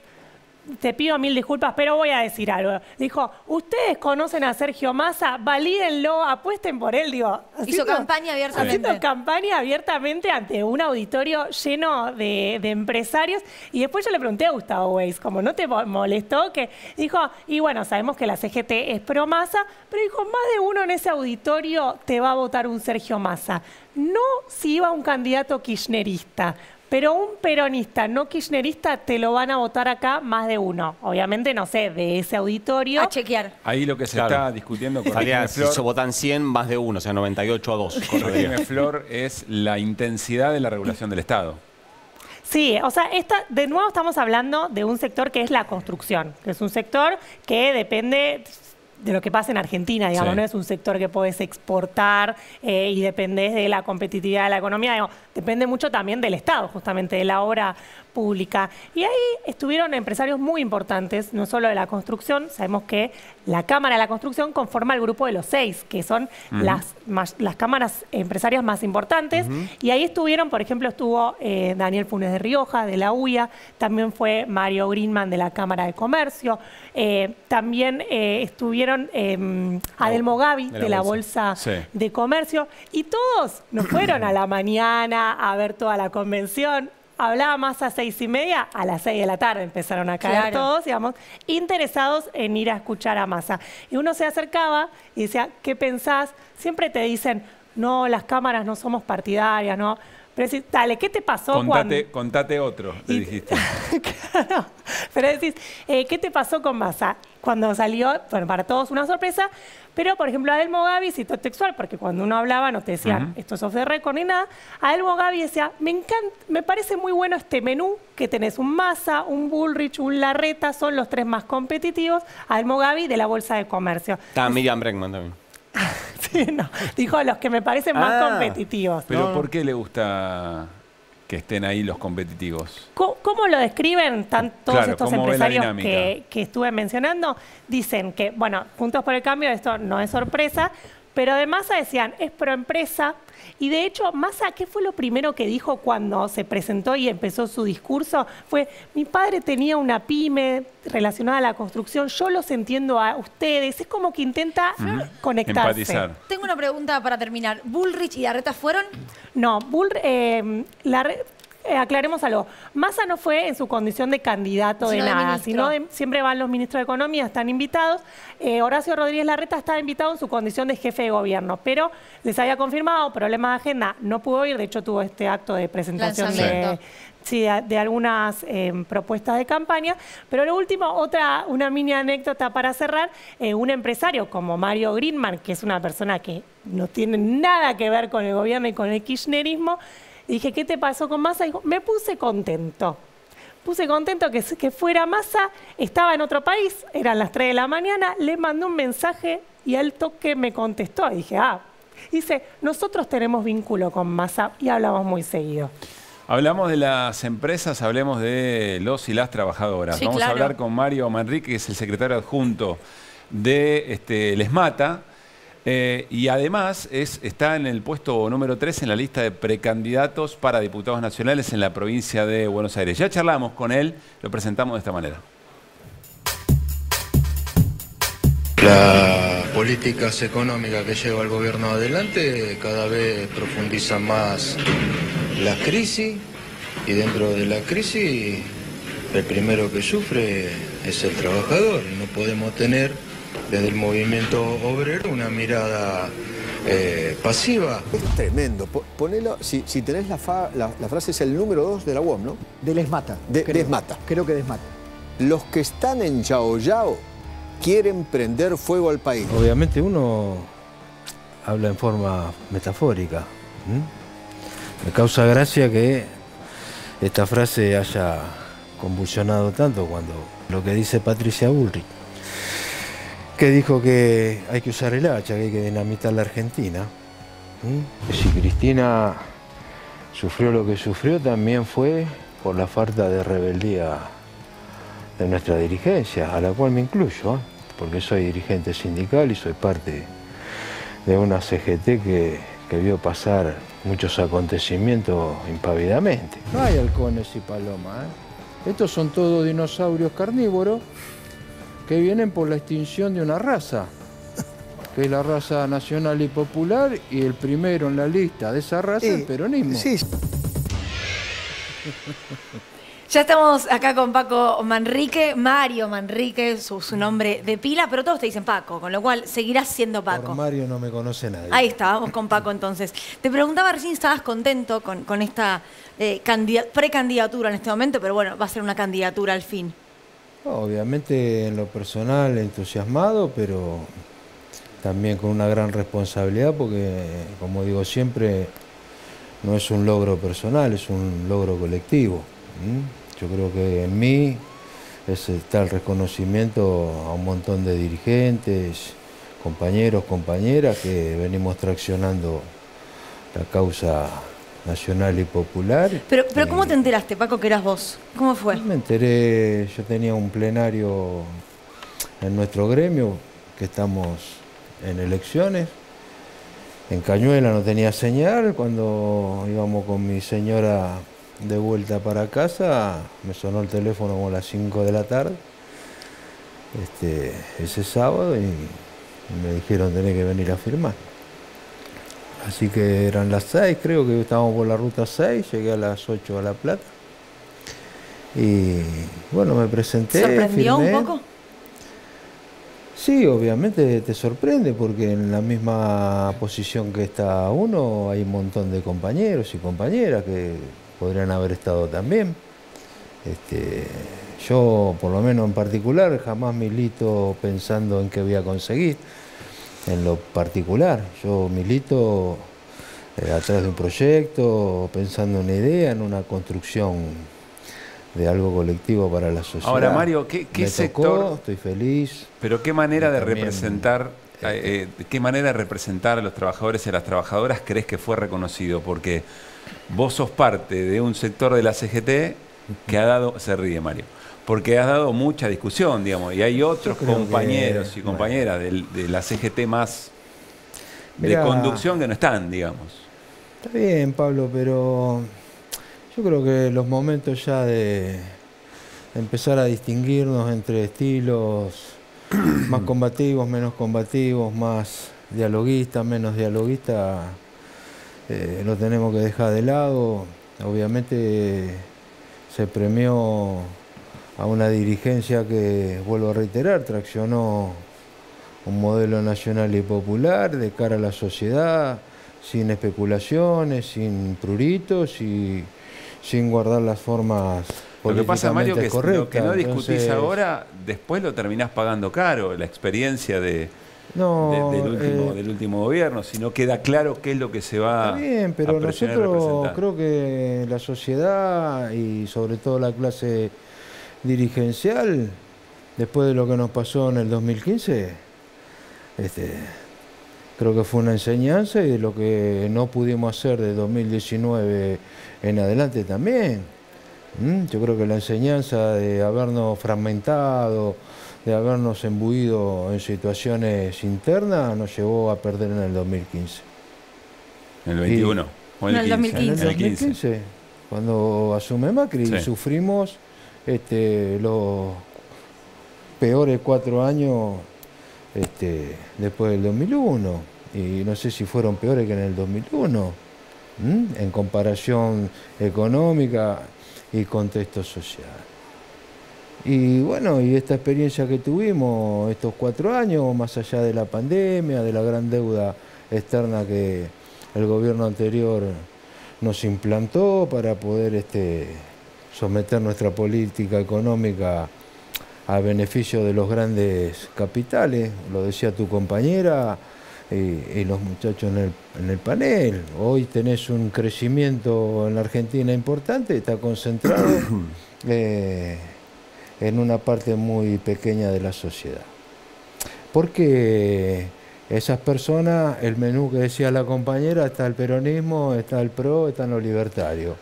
te pido 1000 disculpas, pero voy a decir algo. Dijo, ustedes conocen a Sergio Massa, valídenlo, apuesten por él. Digo, hizo campaña abiertamente. Haciendo campaña abiertamente ante un auditorio lleno de empresarios. Y después yo le pregunté a Gustavo Weiss, como no te molestó, que dijo, y bueno, sabemos que la CGT es pro Massa, pero dijo, más de uno en ese auditorio te va a votar un Sergio Massa. No si iba un candidato kirchnerista. Pero un peronista no kirchnerista te lo van a votar acá más de uno. Obviamente, no sé, de ese auditorio. A chequear. Ahí lo que se está discutiendo con Flor, si se votan 100, más de uno, o sea, 98-2. Corregime, Flor, es la intensidad de la regulación del Estado. Sí, o sea, de nuevo estamos hablando de un sector que es la construcción, que es un sector que depende de lo que pasa en Argentina, digamos, no es un sector que podés exportar y dependés de la competitividad de la economía, digamos, depende mucho también del Estado, justamente de la obra pública. Y ahí estuvieron empresarios muy importantes, no solo de la construcción, sabemos que la Cámara de la Construcción conforma el grupo de los 6, que son las cámaras empresarias más importantes, y ahí estuvieron, por ejemplo, estuvo Daniel Funes de Rioja, de la UIA, también fue Mario Greenman de la Cámara de Comercio, también estuvieron Adelmo Gavi de la Bolsa de Comercio, y todos nos fueron a la mañana a ver toda la convención. Hablaba más a 6:30, a las 6 de la tarde empezaron a caer todos, digamos, interesados en ir a escuchar a Massa. Y uno se acercaba y decía, ¿qué pensás? Siempre te dicen, no, las cámaras no somos partidarias, ¿no? Pero decís, dale, ¿qué te pasó Contate otro, le dijiste. Claro, pero decís, ¿qué te pasó con Massa? Cuando salió, bueno, para todos una sorpresa, pero, por ejemplo, Adelmo Gavi citó textual, porque cuando uno hablaba no te decían, esto es off the record ni nada. Adelmo Gavi decía, me parece muy bueno este menú, que tenés un Massa, un Bullrich, un Larreta, son los 3 más competitivos. Adelmo Gavi de la Bolsa de Comercio. Está Miriam Bregman también. Sí, no, dijo los que me parecen más competitivos. Pero ¿por qué le gusta que estén ahí los competitivos? ¿Cómo lo describen todos estos empresarios que estuve mencionando? Dicen que, bueno, Juntos por el Cambio, esto no es sorpresa, pero de Massa decían, es proempresa. Y de hecho, Massa, ¿qué fue lo primero que dijo cuando se presentó y empezó su discurso? Fue, mi padre tenía una pyme relacionada a la construcción, yo los entiendo a ustedes. Es como que intenta conectarse. Empatizar. Tengo una pregunta para terminar. ¿Bullrich y Larreta fueron? No, aclaremos algo. Massa no fue en su condición de candidato de nada, sino siempre van los ministros de Economía, están invitados. Horacio Rodríguez Larreta estaba invitado en su condición de jefe de gobierno, pero les había confirmado problema de agenda, no pudo ir, de hecho tuvo este acto de presentación de algunas propuestas de campaña. Pero lo último, una mini anécdota para cerrar, un empresario como Mario Greenman, que es una persona que no tiene nada que ver con el gobierno y con el kirchnerismo, dije, ¿qué te pasó con Massa? Dijo, me puse contento. Puse contento que fuera Massa, estaba en otro país, eran las 3 de la mañana, le mandé un mensaje y al toque me contestó. Y dije, dice, nosotros tenemos vínculo con Massa y hablamos muy seguido. Hablamos de las empresas, hablemos de los y las trabajadoras. Vamos a hablar con Mario Manrique, que es el secretario adjunto de Les Mata. Y además está en el puesto número 3 en la lista de precandidatos para diputados nacionales en la provincia de Buenos Aires. Ya charlamos con él, lo presentamos de esta manera. Las políticas económicas que lleva el gobierno adelante cada vez profundizan más la crisis, y dentro de la crisis el primero que sufre es el trabajador, y no podemos tener desde el movimiento obrero una mirada pasiva. Es tremendo. Ponelo, si tenés la frase es el número 2 de la UOM, ¿no? De Les Mata. Les Mata. Creo que Les Mata. Los que están en Yao Yao quieren prender fuego al país. Obviamente uno habla en forma metafórica. Me causa gracia que esta frase haya convulsionado tanto cuando lo que dice Patricia Bullrich, que dijo que hay que usar el hacha, que hay que dinamitar la Argentina. Si Cristina sufrió lo que sufrió, también fue por la falta de rebeldía de nuestra dirigencia, a la cual me incluyo, porque soy dirigente sindical y soy parte de una CGT que vio pasar muchos acontecimientos impavidamente. No hay halcones y palomas, Estos son todos dinosaurios carnívoros que vienen por la extinción de una raza, que es la raza nacional y popular, y el primero en la lista de esa raza es el peronismo. Sí. Ya estamos acá con Paco Manrique, Mario Manrique, su nombre de pila, pero todos te dicen Paco, con lo cual seguirás siendo Paco. Por Mario no me conoce nadie. Ahí está, vamos con Paco entonces. Te preguntaba recién si estabas contento con esta precandidatura en este momento, pero bueno, va a ser una candidatura al fin. Obviamente en lo personal entusiasmado, pero también con una gran responsabilidad porque, como digo siempre, no es un logro personal, es un logro colectivo. Yo creo que en mí está el reconocimiento a un montón de dirigentes, compañeros, compañeras que venimos traccionando la causa nacional y popular. Pero ¿cómo te enteraste, Paco, que eras vos? ¿Cómo fue? Me enteré, yo tenía un plenario en nuestro gremio, que estamos en elecciones. En Cañuela no tenía señal, cuando íbamos con mi señora de vuelta para casa, me sonó el teléfono como a las 5 de la tarde, ese sábado, y me dijeron tenés que venir a firmar. Así que eran las 6, creo que estábamos por la ruta 6, llegué a las 8 a La Plata. Y bueno, me presenté. ¿Sorprendió firmé. un poco? Sí, obviamente te sorprende porque en la misma posición que está uno hay un montón de compañeros y compañeras que podrían haber estado también. Yo, por lo menos en particular, jamás milito pensando en qué voy a conseguir. En lo particular, yo milito a través de un proyecto, pensando en una idea, en una construcción de algo colectivo para la sociedad. Ahora, Mario, ¿qué sector? Estoy feliz. Pero ¿qué manera de también, representar, qué manera de representar a los trabajadores y a las trabajadoras crees que fue reconocido? Porque vos sos parte de un sector de la CGT que ha dado, se ríe Mario, porque has dado mucha discusión, digamos, y hay otros compañeros y compañeras de la CGT más de conducción que no están, digamos. Está bien, Pablo, pero yo creo que los momentos ya de empezar a distinguirnos entre estilos más combativos, menos combativos, más dialoguistas, menos dialoguistas, lo tenemos que dejar de lado. Obviamente se premió a una dirigencia que, vuelvo a reiterar, traccionó un modelo nacional y popular de cara a la sociedad, sin especulaciones, sin pruritos y sin guardar las formas políticamente correctas. Lo que pasa, Mario, que lo que no discutís Entonces, ahora, después lo terminás pagando caro, la experiencia del último gobierno, si no queda claro qué es lo que se va está bien, pero a presionar y nosotros representar. creo que la sociedad y sobre todo la clase dirigencial, después de lo que nos pasó en el 2015, creo que fue una enseñanza, y de lo que no pudimos hacer de 2019 en adelante también. Yo creo que la enseñanza de habernos fragmentado, de habernos embuido en situaciones internas nos llevó a perder en el 2015. ¿En el 21? ¿O en el 2015? En el 2015, cuando asume Macri, Sí. sufrimos los peores 4 años después del 2001. Y no sé si fueron peores que en el 2001, en comparación económica y contexto social. Y bueno, y esta experiencia que tuvimos estos 4 años, más allá de la pandemia, de la gran deuda externa que el gobierno anterior nos implantó para poder someter nuestra política económica a beneficio de los grandes capitales, lo decía tu compañera y los muchachos en el panel. Hoy tenés un crecimiento en la Argentina importante, está concentrado en una parte muy pequeña de la sociedad. Porque esas personas, el menú que decía la compañera, está el peronismo, está el PRO, están los libertarios.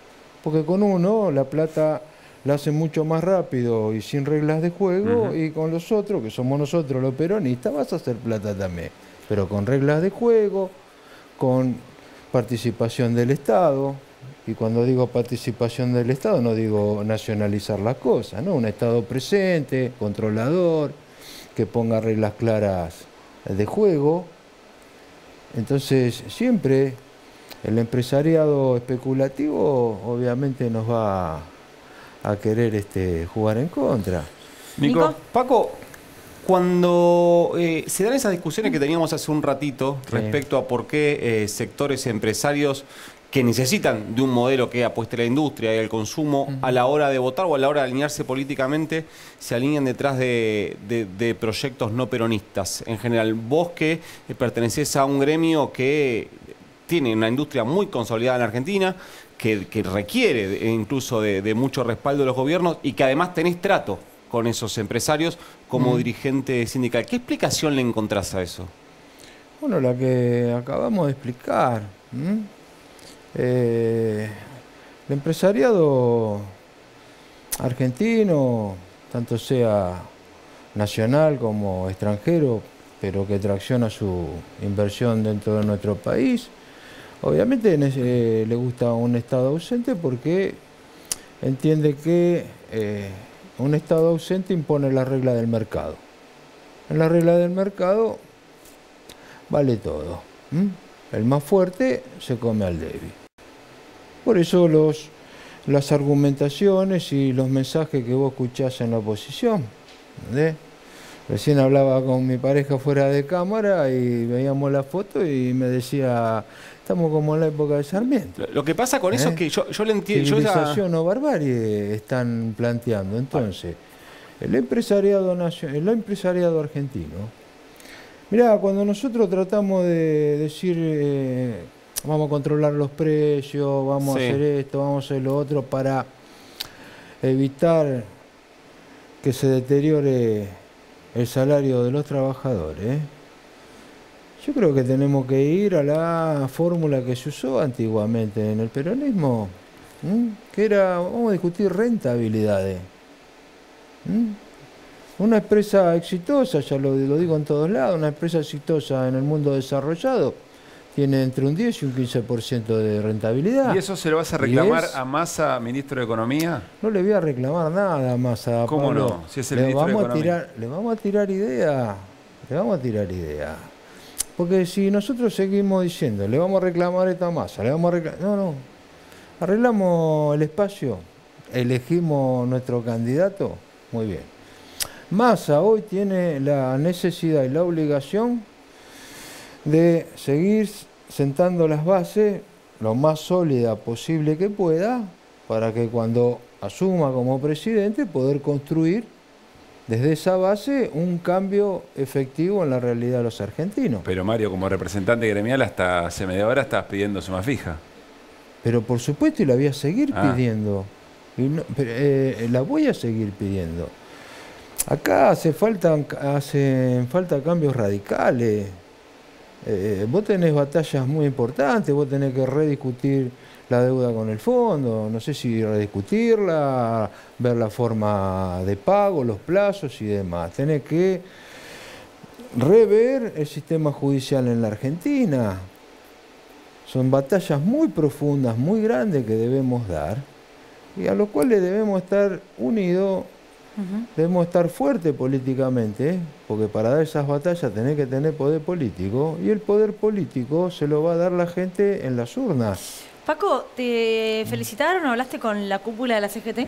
Porque con uno la plata la hacen mucho más rápido y sin reglas de juego, y con los otros, que somos nosotros los peronistas, vas a hacer plata también. Pero con reglas de juego, con participación del Estado. Y cuando digo participación del Estado no digo nacionalizar las cosas, ¿no? Un Estado presente, controlador, que ponga reglas claras de juego. Entonces siempre el empresariado especulativo obviamente nos va a querer jugar en contra. Nico. Paco, cuando se dan esas discusiones que teníamos hace un ratito respecto a por qué sectores empresarios que necesitan de un modelo que apueste a la industria y al consumo a la hora de votar o a la hora de alinearse políticamente, se alinean detrás de proyectos no peronistas. En general, vos que pertenecés a un gremio que tiene una industria muy consolidada en Argentina, que requiere incluso de mucho respaldo de los gobiernos y que además tenés trato con esos empresarios como dirigente sindical. ¿Qué explicación le encontrás a eso? Bueno, la que acabamos de explicar. El empresariado argentino, tanto sea nacional como extranjero, pero que tracciona su inversión dentro de nuestro país, obviamente le gusta un Estado ausente porque entiende que un Estado ausente impone la regla del mercado. En la regla del mercado vale todo. El más fuerte se come al débil. Por eso las argumentaciones y los mensajes que vos escuchás en la oposición. ¿Entendés? Recién hablaba con mi pareja fuera de cámara y veíamos la foto y me decía, estamos como en la época de Sarmiento. Lo que pasa con eso es que yo le entiendo. Civilización o barbarie están planteando. Entonces, el empresariado argentino. Mirá, cuando nosotros tratamos de decir, vamos a controlar los precios, vamos a hacer esto, vamos a hacer lo otro, para evitar que se deteriore el salario de los trabajadores, yo creo que tenemos que ir a la fórmula que se usó antiguamente en el peronismo, que era, vamos a discutir rentabilidades. Una empresa exitosa, ya lo digo en todos lados, una empresa exitosa en el mundo desarrollado tiene entre un 10 y un 15% de rentabilidad. ¿Y eso se lo vas a reclamar a Massa, ministro de Economía? No le voy a reclamar nada a Massa. ¿Cómo Pablo. no? Si es el ministro de Economía. Le vamos a tirar idea. Porque si nosotros seguimos diciendo, le vamos a reclamar esta Massa, le vamos a reclamar... No. Arreglamos el espacio, elegimos nuestro candidato, muy bien. Massa hoy tiene la necesidad y la obligación de seguir sentando las bases lo más sólida posible que pueda para que cuando asuma como presidente poder construir desde esa base un cambio efectivo en la realidad de los argentinos. Pero Mario, como representante gremial, hasta hace media hora estás pidiendo suma fija. Pero por supuesto, y la voy a seguir pidiendo. La voy a seguir pidiendo. Acá hacen falta cambios radicales. Vos tenés batallas muy importantes, vos tenés que rediscutir la deuda con el fondo, no sé si rediscutirla, ver la forma de pago, los plazos y demás. Tenés que rever el sistema judicial en la Argentina. Son batallas muy profundas, muy grandes que debemos dar y a los cuales debemos estar unidos, debemos estar fuertes políticamente, porque para dar esas batallas tenés que tener poder político y el poder político se lo va a dar la gente en las urnas. Paco, ¿te felicitaron o hablaste con la cúpula de la CGT?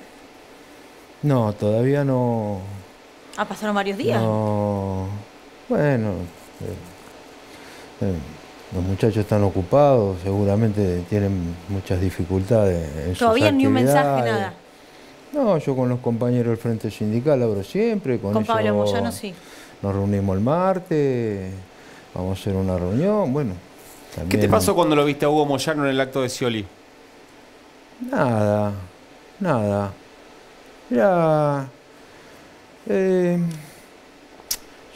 No, todavía no. Ah, pasaron varios días. No. Bueno, los muchachos están ocupados, seguramente tienen muchas dificultades en todavía sus ni un mensaje, actividades. nada. No, yo con los compañeros del Frente Sindical hablo siempre. Con ellos Pablo Moyano sí. Nos reunimos el martes, vamos a hacer una reunión, bueno. También... ¿Qué te pasó cuando lo viste a Hugo Moyano en el acto de Scioli? Nada. Mirá,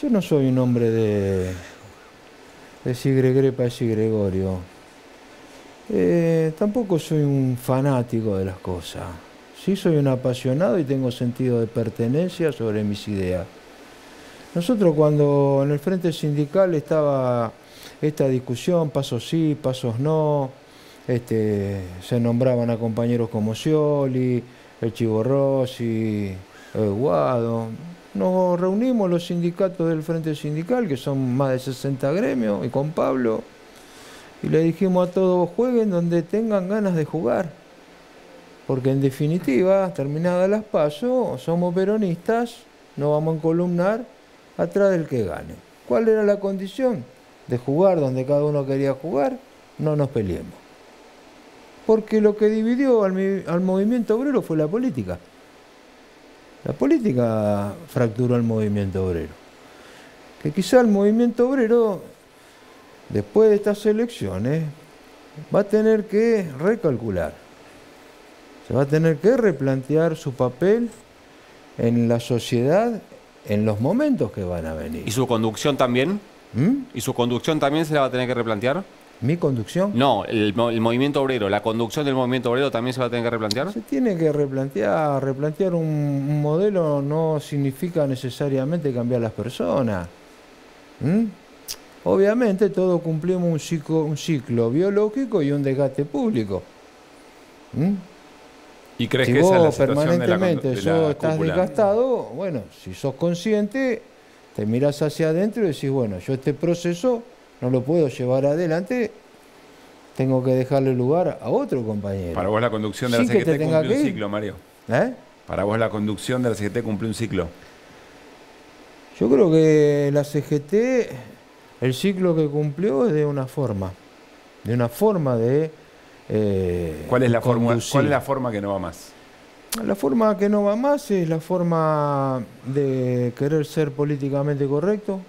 yo no soy un hombre de Sigregrepa y Sigregorio. Tampoco soy un fanático de las cosas. Sí soy un apasionado y tengo sentido de pertenencia sobre mis ideas. Nosotros cuando en el Frente Sindical estaba esta discusión, pasos sí, pasos no, se nombraban a compañeros como Scioli, el Chivo Rossi, Guado. Nos reunimos los sindicatos del Frente Sindical, que son más de 60 gremios, y con Pablo, y le dijimos a todos, jueguen donde tengan ganas de jugar. Porque en definitiva, terminadas las PASO, somos peronistas, no vamos a encolumnar atrás del que gane. ¿Cuál era la condición? De jugar donde cada uno quería jugar, no nos peleemos. Porque lo que dividió al movimiento obrero fue la política. La política fracturó al movimiento obrero. Que quizá el movimiento obrero, después de estas elecciones, va a tener que recalcular. Se va a tener que replantear su papel en la sociedad en los momentos que van a venir. ¿Y su conducción también? ¿Y su conducción también se la va a tener que replantear? ¿Mi conducción? No, el movimiento obrero. ¿La conducción del movimiento obrero también se va a tener que replantear? Se tiene que replantear. Replantear un modelo no significa necesariamente cambiar las personas. Obviamente todos cumplimos un ciclo biológico y un desgaste público. ¿Y crees si que vos esa es la situación permanentemente de la estás cúpula? desgastado, bueno, si sos consciente, te mirás hacia adentro y decís, bueno, yo este proceso no lo puedo llevar adelante, tengo que dejarle lugar a otro compañero. Para vos la conducción de la Sin que te CGT tenga cumple que un ir. ciclo, Mario. ¿Eh? Para vos la conducción de la CGT cumple un ciclo. Yo creo que la CGT, el ciclo que cumplió es de una forma de ¿Cuál es la conducir. ¿Cuál es la forma que no va más? La forma que no va más es la forma de querer ser políticamente correcto,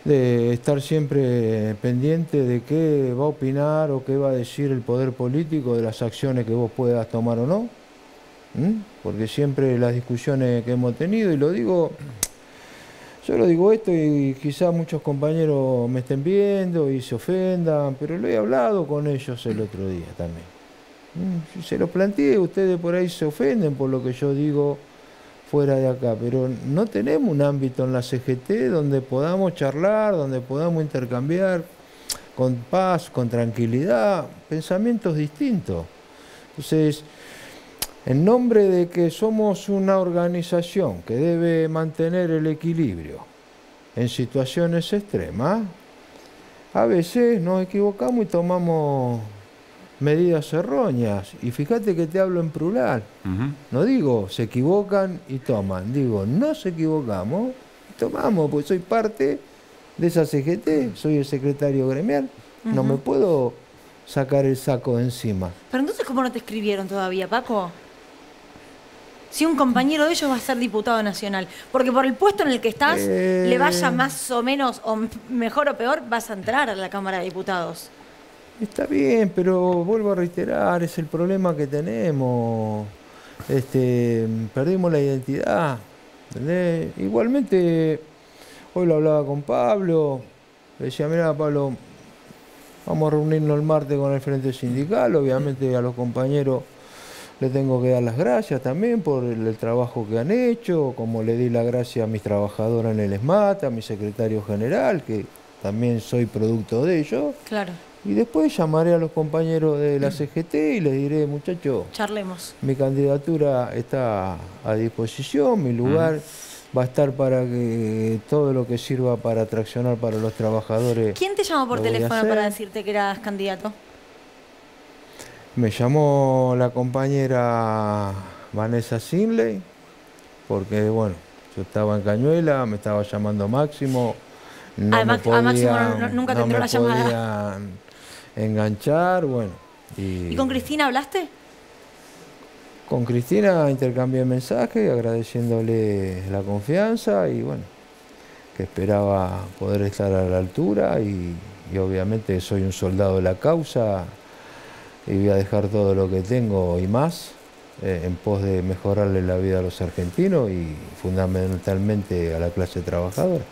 de estar siempre pendiente de qué va a opinar o qué va a decir el poder político de las acciones que vos puedas tomar o no. Porque siempre las discusiones que hemos tenido, y lo digo, yo lo digo esto y quizás muchos compañeros me estén viendo y se ofendan, pero lo he hablado con ellos el otro día también. Si se los planteé, ustedes por ahí se ofenden por lo que yo digo fuera de acá, pero no tenemos un ámbito en la CGT donde podamos charlar, donde podamos intercambiar con paz, con tranquilidad, pensamientos distintos. Entonces, en nombre de que somos una organización que debe mantener el equilibrio en situaciones extremas, a veces nos equivocamos y tomamos medidas erróneas. Y fíjate que te hablo en plural. No digo se equivocan y toman, digo nos equivocamos y tomamos, porque soy parte de esa CGT, soy el secretario gremial, no me puedo sacar el saco de encima. Pero entonces, ¿cómo no te escribieron todavía, Paco? Si un compañero de ellos va a ser diputado nacional. Porque por el puesto en el que estás, le vaya más o menos, o mejor o peor, vas a entrar a la Cámara de Diputados. Está bien, pero vuelvo a reiterar, es el problema que tenemos. Perdimos la identidad. ¿Entendés? Igualmente, hoy lo hablaba con Pablo, le decía, mira Pablo, Vamos a reunirnos el martes con el Frente Sindical. Obviamente a los compañeros les tengo que dar las gracias también por el trabajo que han hecho, como le di las gracias a mis trabajadoras en el ESMAT, a mi secretario general, que también soy producto de ellos. Claro. Y después llamaré a los compañeros de la CGT y les diré, muchachos, charlemos. Mi candidatura está a disposición, mi lugar va a estar para que todo lo que sirva para traccionar para los trabajadores. ¿Quién te llamó por teléfono para decirte que eras candidato? Me llamó la compañera Vanessa Sinley, porque bueno, yo estaba en Cañuela, me estaba llamando Máximo, no me podían, nunca te entró la llamada. Enganchar, bueno. ¿Y con Cristina hablaste? Con Cristina intercambié mensajes agradeciéndole la confianza y bueno, que esperaba poder estar a la altura y obviamente soy un soldado de la causa y voy a dejar todo lo que tengo y más en pos de mejorarle la vida a los argentinos y fundamentalmente a la clase trabajadora.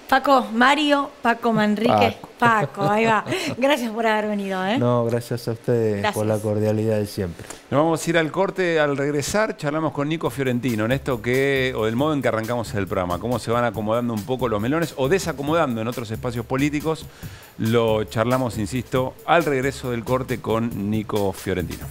Paco, Mario, Paco Manrique, Paco, ahí va. Gracias por haber venido. No, gracias a ustedes por la cordialidad de siempre. Nos vamos a ir al corte. Al regresar charlamos con Nico Fiorentino en esto o del modo en que arrancamos el programa, cómo se van acomodando un poco los melones o desacomodando en otros espacios políticos. Lo charlamos, insisto, al regreso del corte con Nico Fiorentino.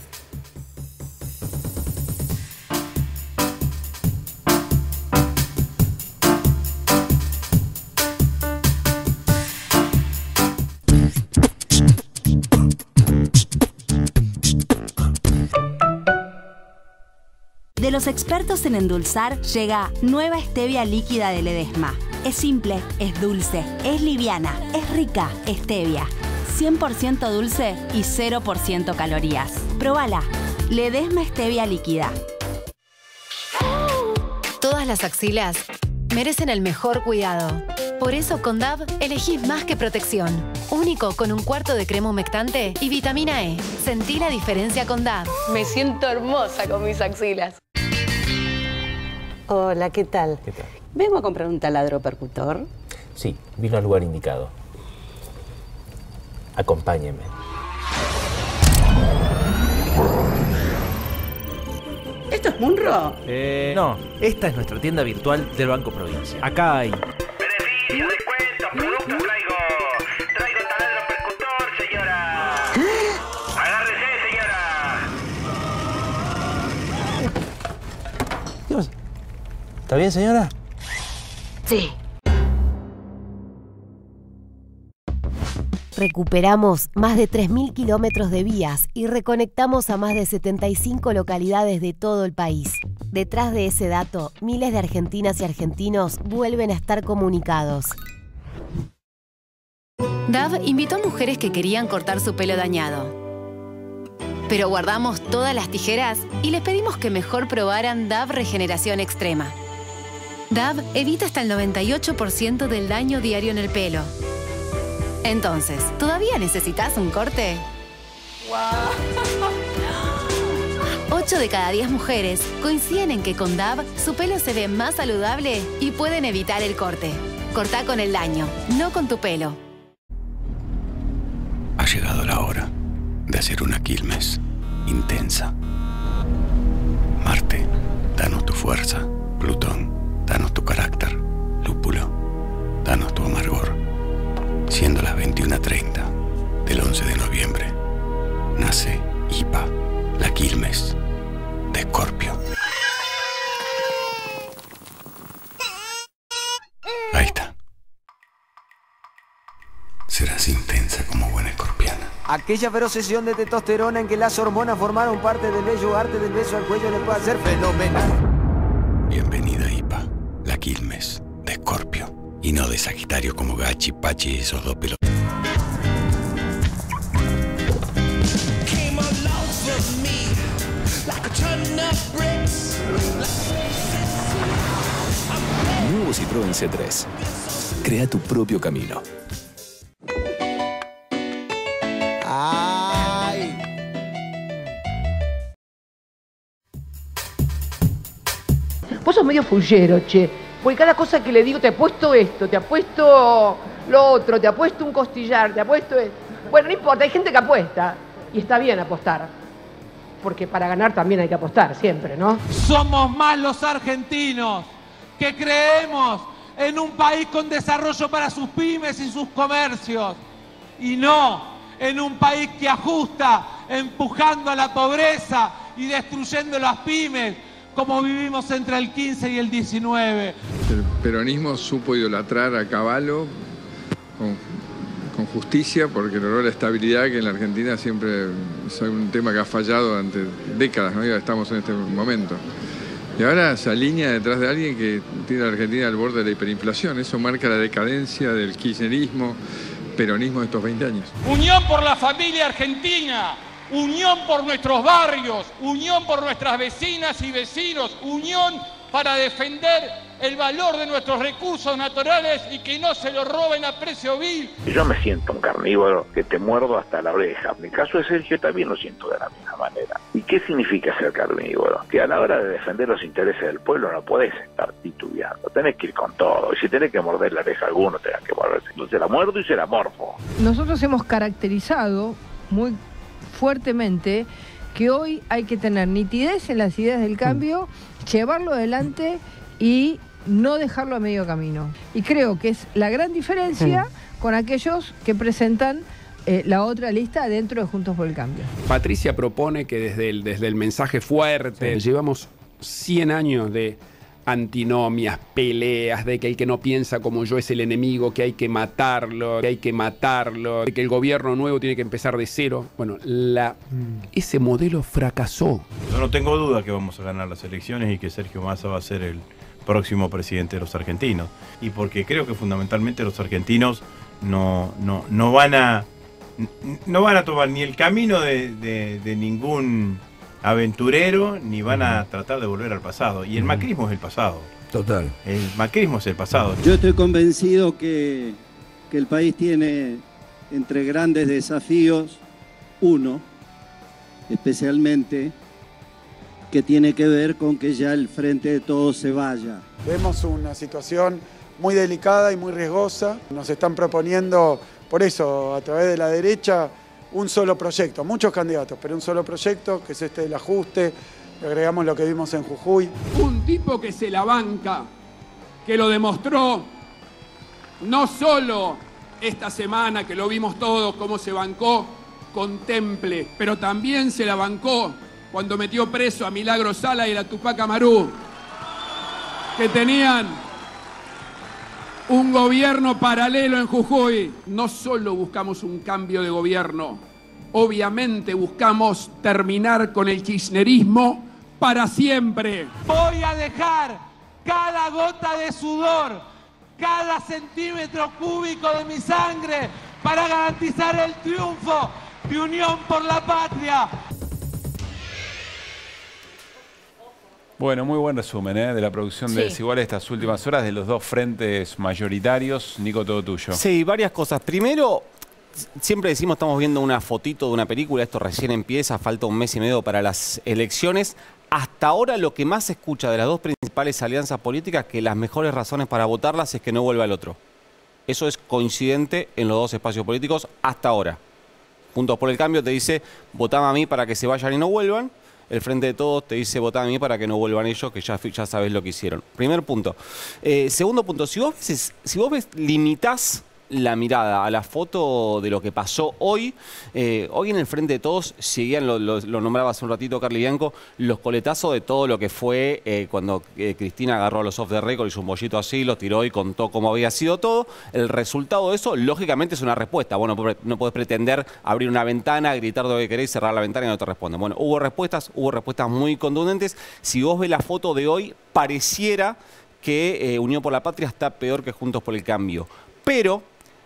De los expertos en endulzar, llega nueva stevia líquida de Ledesma. Es simple, es dulce, es liviana, es rica, stevia. 100% dulce y 0% calorías. Próbala. Ledesma stevia líquida. Todas las axilas merecen el mejor cuidado. Por eso con Dove elegís más que protección. Único con un cuarto de crema humectante y vitamina E. Sentí la diferencia con Dove. Me siento hermosa con mis axilas. Hola, ¿qué tal? ¿Qué tal? Vengo a comprar un taladro percutor. Sí, vino al lugar indicado. Acompáñeme. ¿Esto es Munro? No, esta es nuestra tienda virtual del Banco Provincia. Acá hay... ¡Beneficio, descuentos, productos traigo! ¡Traigo taladro percutor, señora! ¡Agárrese, señora! ¿Qué pasa? ¿Está bien, señora? Sí. Recuperamos más de 3.000 kilómetros de vías y reconectamos a más de 75 localidades de todo el país. Detrás de ese dato, miles de argentinas y argentinos vuelven a estar comunicados. DAV invitó a mujeres que querían cortar su pelo dañado. Pero guardamos todas las tijeras y les pedimos que mejor probaran DAV Regeneración Extrema. DAV evita hasta el 98% del daño diario en el pelo. Entonces, ¿todavía necesitas un corte? 8 de cada 10 mujeres coinciden en que con DAV su pelo se ve más saludable y pueden evitar el corte. Cortá con el daño, no con tu pelo. Ha llegado la hora de hacer una quilmes intensa. Marte, danos tu fuerza. Plutón, danos tu carácter. Lúpulo, danos tu amargor. Siendo las 21:30 del 11 de noviembre, nace IPA, la quilmes de Escorpio. Ahí está. Serás intensa como buena escorpiana. Aquella feroz sesión de testosterona en que las hormonas formaron parte del bello arte del beso al cuello le puede hacer fenomenal. Bienvenida IPA, la quilmes de Escorpio. Y no de Sagitario como Gachi, Pachi y esos dos pelotas. Nuevo Citroën C3. Crea tu propio camino. Ay. Vos sos medio fullero, che. Porque cada cosa que le digo, te apuesto esto, te apuesto lo otro, te apuesto un costillar, te apuesto esto. Bueno, no importa, hay gente que apuesta y está bien apostar. Porque para ganar también hay que apostar, siempre, ¿no? Somos más los argentinos que creemos en un país con desarrollo para sus pymes y sus comercios. Y no en un país que ajusta, empujando a la pobreza y destruyendo las pymes, como vivimos entre el 15 y el 19. El peronismo supo idolatrar a Cavallo con justicia, porque logró la estabilidad que en la Argentina siempre es un tema que ha fallado durante décadas, ¿no? Ya estamos en este momento. Y ahora se alinea detrás de alguien que tiene a la Argentina al borde de la hiperinflación. Eso marca la decadencia del kirchnerismo, peronismo de estos 20 años. Unión por la familia argentina, unión por nuestros barrios, unión por nuestras vecinas y vecinos, unión para defender el valor de nuestros recursos naturales y que no se lo roben a precio vil. Yo me siento un carnívoro que te muerdo hasta la oreja. En el caso de Sergio también lo siento de la misma manera. ¿Y qué significa ser carnívoro? Que a la hora de defender los intereses del pueblo no podés estar titubeando. Tenés que ir con todo. Y si tenés que morder la oreja a alguno, tenés que morderse. Entonces la muerdo y se la morfo. Nosotros hemos caracterizado muy fuertemente que hoy hay que tener nitidez en las ideas del cambio, llevarlo adelante y no dejarlo a medio camino. Y creo que es la gran diferencia con aquellos que presentan la otra lista dentro de Juntos por el Cambio. Patricia propone que desde el mensaje fuerte, llevamos 100 años de antinomias, peleas, de que el que no piensa como yo es el enemigo, que hay que matarlo, de que el gobierno nuevo tiene que empezar de cero. Bueno, ese modelo fracasó. Yo no tengo duda que vamos a ganar las elecciones y que Sergio Massa va a ser el próximo presidente de los argentinos. Y porque creo que fundamentalmente los argentinos no van a tomar ni el camino de ningún aventurero, ni van a tratar de volver al pasado. Y el macrismo es el pasado. Total. El macrismo es el pasado. Yo estoy convencido que el país tiene entre grandes desafíos uno, especialmente, que tiene que ver con que ya el Frente de Todos se vaya. Vemos una situación muy delicada y muy riesgosa. Nos están proponiendo, por eso, a través de la derecha, un solo proyecto, muchos candidatos, pero un solo proyecto, que es este del ajuste. Le agregamos lo que vimos en Jujuy. Un tipo que se la banca, que lo demostró no solo esta semana, que lo vimos todos cómo se bancó con Temple, pero también se la bancó cuando metió preso a Milagro Sala y a Tupac Amaru, que tenían un gobierno paralelo en Jujuy. No solo buscamos un cambio de gobierno, obviamente buscamos terminar con el kirchnerismo para siempre. Voy a dejar cada gota de sudor, cada centímetro cúbico de mi sangre para garantizar el triunfo de Unión por la Patria. Bueno, muy buen resumen de la producción de Desiguales estas últimas horas de los dos frentes mayoritarios. Nico, todo tuyo. Sí, varias cosas. Primero, siempre decimos estamos viendo una fotito de una película, esto recién empieza, falta un mes y medio para las elecciones. Hasta ahora lo que más se escucha de las dos principales alianzas políticas es que las mejores razones para votarlas es que no vuelva el otro. Eso es coincidente en los dos espacios políticos hasta ahora. Juntos por el Cambio te dice, votame a mí para que se vayan y no vuelvan. El Frente de Todos te dice, votame a mí para que no vuelvan ellos, que ya sabés lo que hicieron. Primer punto. Segundo punto, si vos limitás la mirada a la foto de lo que pasó hoy en el Frente de Todos seguían, lo nombraba hace un ratito Carly Bianco, los coletazos de todo lo que fue cuando Cristina agarró a los off the record, hizo un bollito así, los tiró y contó cómo había sido todo. El resultado de eso, lógicamente, es una respuesta. Bueno, no podés pretender abrir una ventana, gritar lo que querés, cerrar la ventana y no te responden. Bueno, hubo respuestas muy contundentes. Si vos ves la foto de hoy, pareciera que Unión por la Patria está peor que Juntos por el Cambio. Pero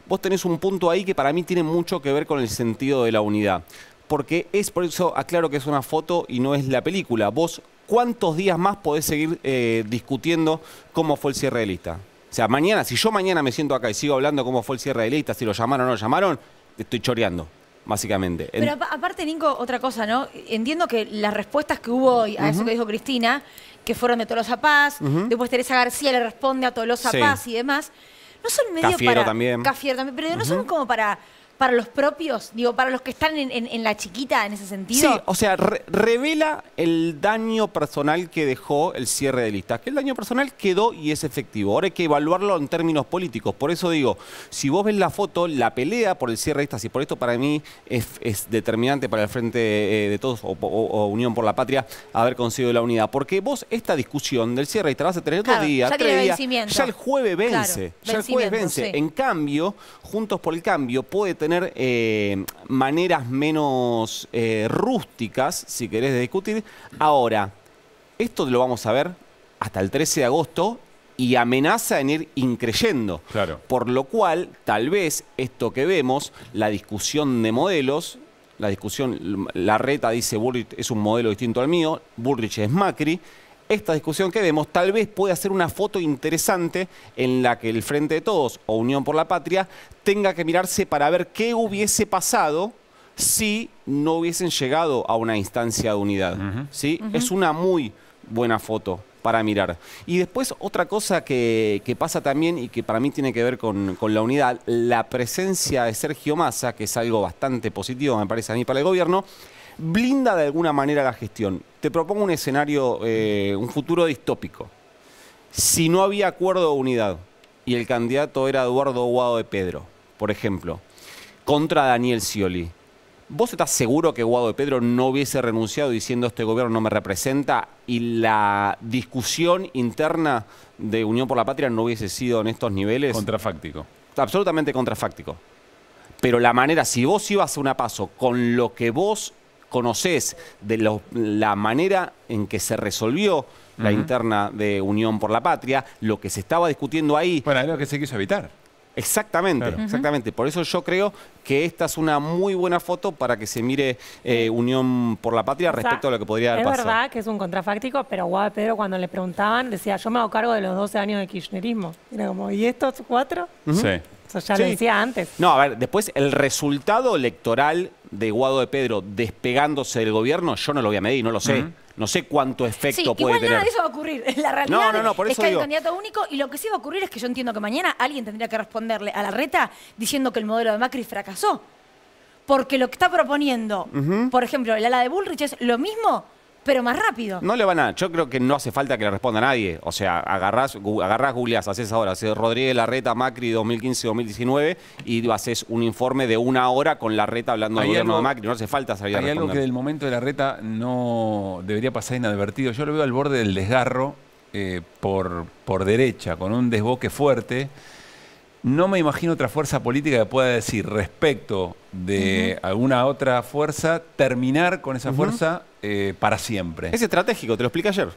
vos tenés un punto ahí que para mí tiene mucho que ver con el sentido de la unidad. Porque por eso aclaro que es una foto y no es la película. Vos, ¿cuántos días más podés seguir discutiendo cómo fue el cierre de lista? O sea, mañana, si yo mañana me siento acá y sigo hablando cómo fue el cierre de lista, si lo llamaron o no lo llamaron, estoy choreando, básicamente. Pero aparte, Nico, otra cosa, ¿no? Entiendo que las respuestas que hubo hoy a eso que dijo Cristina, que fueron de Tolosa Paz, después Teresa García le responde a Tolosa Paz y demás, no son medio Cafiero para... también. Cafiero también, pero no son como para para los propios, digo, para los que están en la chiquita en ese sentido? Sí, o sea, revela el daño personal que dejó el cierre de listas. Que el daño personal quedó y es efectivo. Ahora hay que evaluarlo en términos políticos. Por eso digo, si vos ves la foto, la pelea por el cierre de listas, y por esto para mí es determinante para el Frente de Todos o Unión por la Patria haber conseguido la unidad. Porque vos esta discusión del cierre de listas vas a tener 2 días, 3 días. Ya el jueves vence. Claro, ya el jueves vence. Sí. En cambio, Juntos por el Cambio puede tener maneras menos rústicas, si querés, de discutir. Ahora, esto lo vamos a ver hasta el 13 de agosto y amenaza en ir increyendo. Claro. Por lo cual, tal vez esto que vemos, la discusión de modelos, Larreta dice Bullrich es un modelo distinto al mío, Bullrich es Macri. Esta discusión que vemos tal vez puede hacer una foto interesante en la que el Frente de Todos o Unión por la Patria tenga que mirarse para ver qué hubiese pasado si no hubiesen llegado a una instancia de unidad. ¿Sí? Es una muy buena foto para mirar. Y después otra cosa que pasa también y que para mí tiene que ver con la unidad, la presencia de Sergio Massa, que es algo bastante positivo, me parece a mí, para el gobierno, blinda de alguna manera la gestión. Te propongo un escenario, un futuro distópico. Si no había acuerdo de unidad y el candidato era Eduardo Guado de Pedro, por ejemplo, contra Daniel Scioli, ¿vos estás seguro que Guado de Pedro no hubiese renunciado diciendo este gobierno no me representa y la discusión interna de Unión por la Patria no hubiese sido en estos niveles? Contrafáctico. Absolutamente contrafáctico. Pero la manera, si vos ibas a una paso con lo que vos conocés de la manera en que se resolvió la interna de Unión por la Patria, lo que se estaba discutiendo ahí... Bueno, es lo que se quiso evitar. Exactamente, claro. Exactamente. Por eso yo creo que esta es una muy buena foto para que se mire Unión por la Patria respecto a lo que podría haber pasado. Es verdad que es un contrafáctico, pero Guado de Pedro cuando le preguntaban decía, yo me hago cargo de los 12 años de kirchnerismo. Era como, ¿y estos 4? Sí. Eso ya lo decía antes. No, a ver, después el resultado electoral de Guado de Pedro despegándose del gobierno, yo no lo voy a medir, no lo sé. No sé cuánto efecto puede tener. Igual nada de eso va a ocurrir. La realidad por es eso que hay digo. un candidato único y lo que sí va a ocurrir es que yo entiendo que mañana alguien tendría que responderle a Larreta diciendo que el modelo de Macri fracasó. Porque lo que está proponiendo, por ejemplo, el ala de Bullrich es lo mismo, pero más rápido. No le van a... Yo creo que no hace falta que le responda a nadie. O sea, agarrás, googleás, haces ahora, haces Rodríguez Larreta, Macri 2015-2019 y haces un informe de 1 hora con Larreta hablando del gobierno de Macri. No hace falta salir a responder. Hay algo que del momento de Larreta no debería pasar inadvertido. Yo lo veo al borde del desgarro por derecha, con un desboque fuerte. No me imagino otra fuerza política que pueda decir respecto de alguna otra fuerza, terminar con esa fuerza para siempre. Es estratégico, te lo expliqué ayer.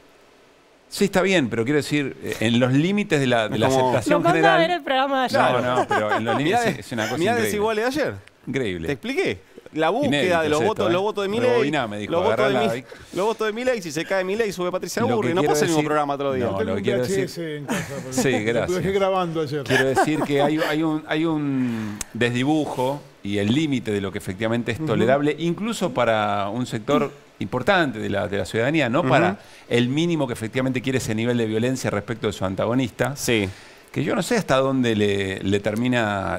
Sí, está bien, pero quiero decir, en los límites de la aceptación Lo manda general... a ver el programa de ayer. No, pero en los límites es una cosa mirá increíble. Desiguales de ayer. Increíble. Te expliqué. La búsqueda Inédito de los votos de Milei, los votos de Milei, si se cae Milei sube Patricia Burri, no pasa el mismo programa otro día. No, lo que quiero decir... Sí, gracias. Lo dejé grabando ayer. Quiero decir que hay un desdibujo y el límite de lo que efectivamente es tolerable, incluso para un sector importante de la ciudadanía, no para el mínimo que efectivamente quiere ese nivel de violencia respecto de su antagonista. Sí. Que yo no sé hasta dónde le termina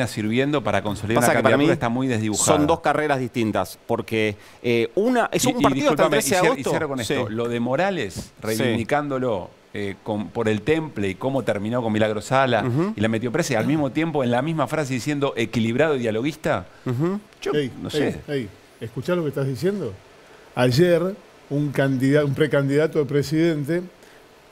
sirviendo para consolidar una candidatura que está muy desdibujada. Son dos carreras distintas, porque una es un partido hasta el 13 de agosto. Y cierro con esto. Lo de Morales, reivindicándolo por el temple y cómo terminó con Milagro Sala y la metió presa, y al mismo tiempo en la misma frase diciendo equilibrado y dialoguista. Yo no sé. ¿Escuchás lo que estás diciendo? Ayer un precandidato a presidente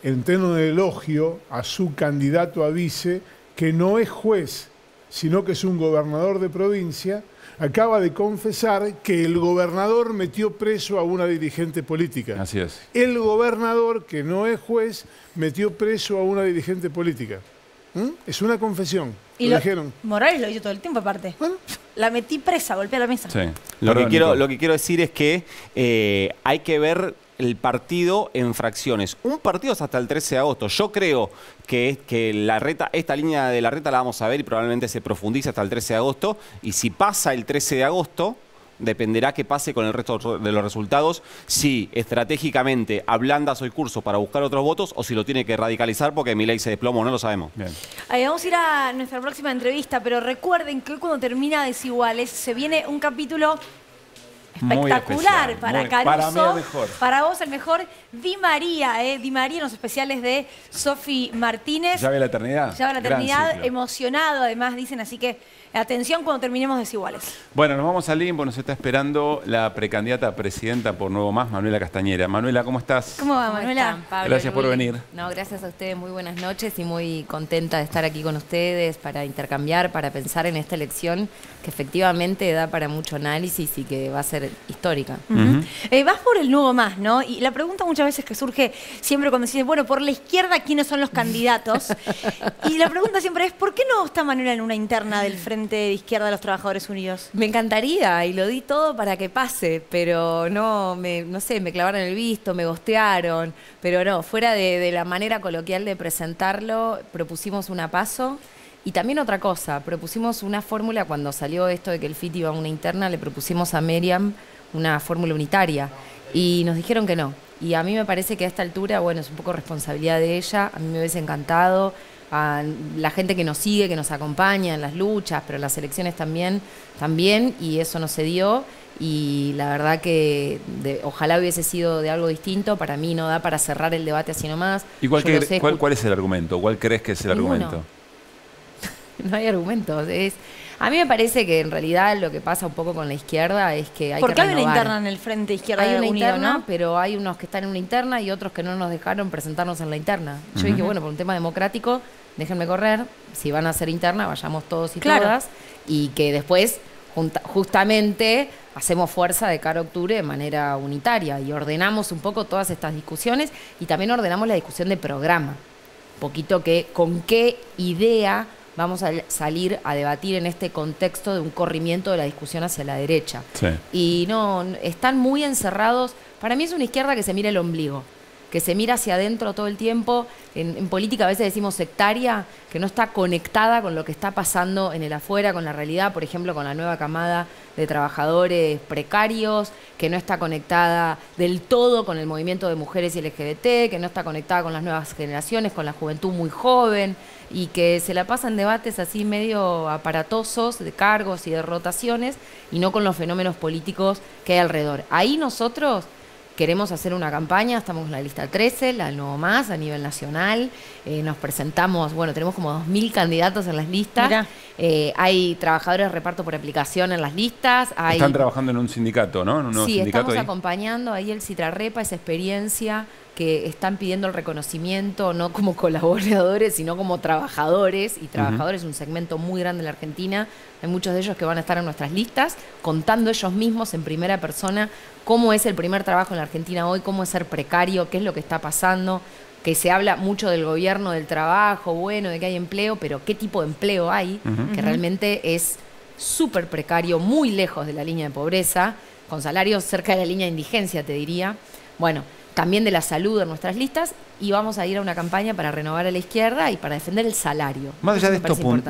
entró en elogio a su candidato a vice, que no es juez, sino que es un gobernador de provincia, acaba de confesar que el gobernador metió preso a una dirigente política. Así es. El gobernador, que no es juez, metió preso a una dirigente política. Es una confesión. Y lo dijeron. Morales lo hizo todo el tiempo aparte. La metí presa, golpeé la mesa. Sí. Lo que quiero decir es que hay que ver el partido en fracciones. Un partido es hasta el 13 de agosto. Yo creo que Larreta, esta línea de Larreta la vamos a ver y probablemente se profundice hasta el 13 de agosto. Y si pasa el 13 de agosto, dependerá qué pase con el resto de los resultados, si estratégicamente ablanda su discurso para buscar otros votos o si lo tiene que radicalizar porque Milei se desplomó, no lo sabemos. Bien. Vamos a ir a nuestra próxima entrevista, pero recuerden que hoy cuando termina Desiguales se viene un capítulo espectacular para Caruso. Para mí el mejor. Para vos el mejor. Di María, Di María en los especiales de Sofi Martínez. ¿Llave a la eternidad? Llave a la Gran eternidad, ciclo. Emocionado además dicen, así que atención cuando terminemos Desiguales. Bueno, nos vamos al limbo, nos está esperando la precandidata a presidenta por Nuevo Más, Manuela Castañera. Manuela, ¿cómo estás? ¿Cómo va, Manuela? están, Pablo, Gracias por venir. No, gracias a ustedes, muy buenas noches y muy contenta de estar aquí con ustedes para intercambiar, para pensar en esta elección que efectivamente da para mucho análisis y que va a ser histórica. Vas por el Nuevo Más, ¿no? Y la pregunta muchas veces que surge siempre cuando dices, bueno, por la izquierda, ¿quiénes son los candidatos? Y la pregunta siempre es, ¿por qué no está Manuela en una interna del Frente de Izquierda de los Trabajadores Unidos? Me encantaría y lo di todo para que pase, pero no sé, me clavaron el visto, me gostearon, pero no, fuera de la manera coloquial de presentarlo, propusimos una PASO. Y también otra cosa, propusimos una fórmula cuando salió esto de que el FIT iba a una interna, le propusimos a Meriam una fórmula unitaria y nos dijeron que no. Y a mí me parece que a esta altura, bueno, es un poco responsabilidad de ella, a mí me hubiese encantado, a la gente que nos sigue, que nos acompaña en las luchas, pero en las elecciones también, y eso no se dio. Y la verdad que ojalá hubiese sido de algo distinto, para mí no da para cerrar el debate así nomás. ¿Y cuál es el argumento? ¿Cuál crees que es el argumento? No hay argumentos. A mí me parece que en realidad lo que pasa un poco con la izquierda es que hay que renovar. Porque hay una interna en el Frente Izquierda Hay una Unido, interna, ¿no? pero hay unos que están en una interna y otros que no nos dejaron presentarnos en la interna. Yo dije, bueno, por un tema democrático, déjenme correr. Si van a hacer interna, vayamos todos y todas. Y que después, justamente, hacemos fuerza de cara a octubre de manera unitaria y ordenamos un poco todas estas discusiones y también ordenamos la discusión de programa. Un poquito con qué idea vamos a salir a debatir en este contexto de un corrimiento de la discusión hacia la derecha. Sí. Y no, están muy encerrados. Para mí es una izquierda que se mira el ombligo, que se mira hacia adentro todo el tiempo. En política a veces decimos sectaria, que no está conectada con lo que está pasando en el afuera, con la realidad, por ejemplo, con la nueva camada de trabajadores precarios, que no está conectada del todo con el movimiento de mujeres y LGBT, que no está conectada con las nuevas generaciones, con la juventud muy joven, y que se la pasan debates así medio aparatosos de cargos y de rotaciones y no con los fenómenos políticos que hay alrededor. Ahí nosotros queremos hacer una campaña, estamos en la lista 13, la Nuevo Más a nivel nacional, nos presentamos, bueno, tenemos como 2.000 candidatos en las listas, hay trabajadores de reparto por aplicación en las listas. Están trabajando en un sindicato, ¿no? En un nuevo sindicato estamos ahí. acompañando ahí el Citrarrepa, esa experiencia que están pidiendo el reconocimiento, no como colaboradores, sino como trabajadores, y trabajadores es un segmento muy grande en la Argentina. Hay muchos de ellos que van a estar en nuestras listas, contando ellos mismos en primera persona cómo es el primer trabajo en la Argentina hoy, cómo es ser precario, qué es lo que está pasando, que se habla mucho del gobierno, del trabajo, bueno, de que hay empleo, pero qué tipo de empleo hay, que realmente es súper precario, muy lejos de la línea de pobreza, con salarios cerca de la línea de indigencia, te diría. Bueno, también de la salud en nuestras listas, y vamos a ir a una campaña para renovar a la izquierda y para defender el salario. Más allá Eso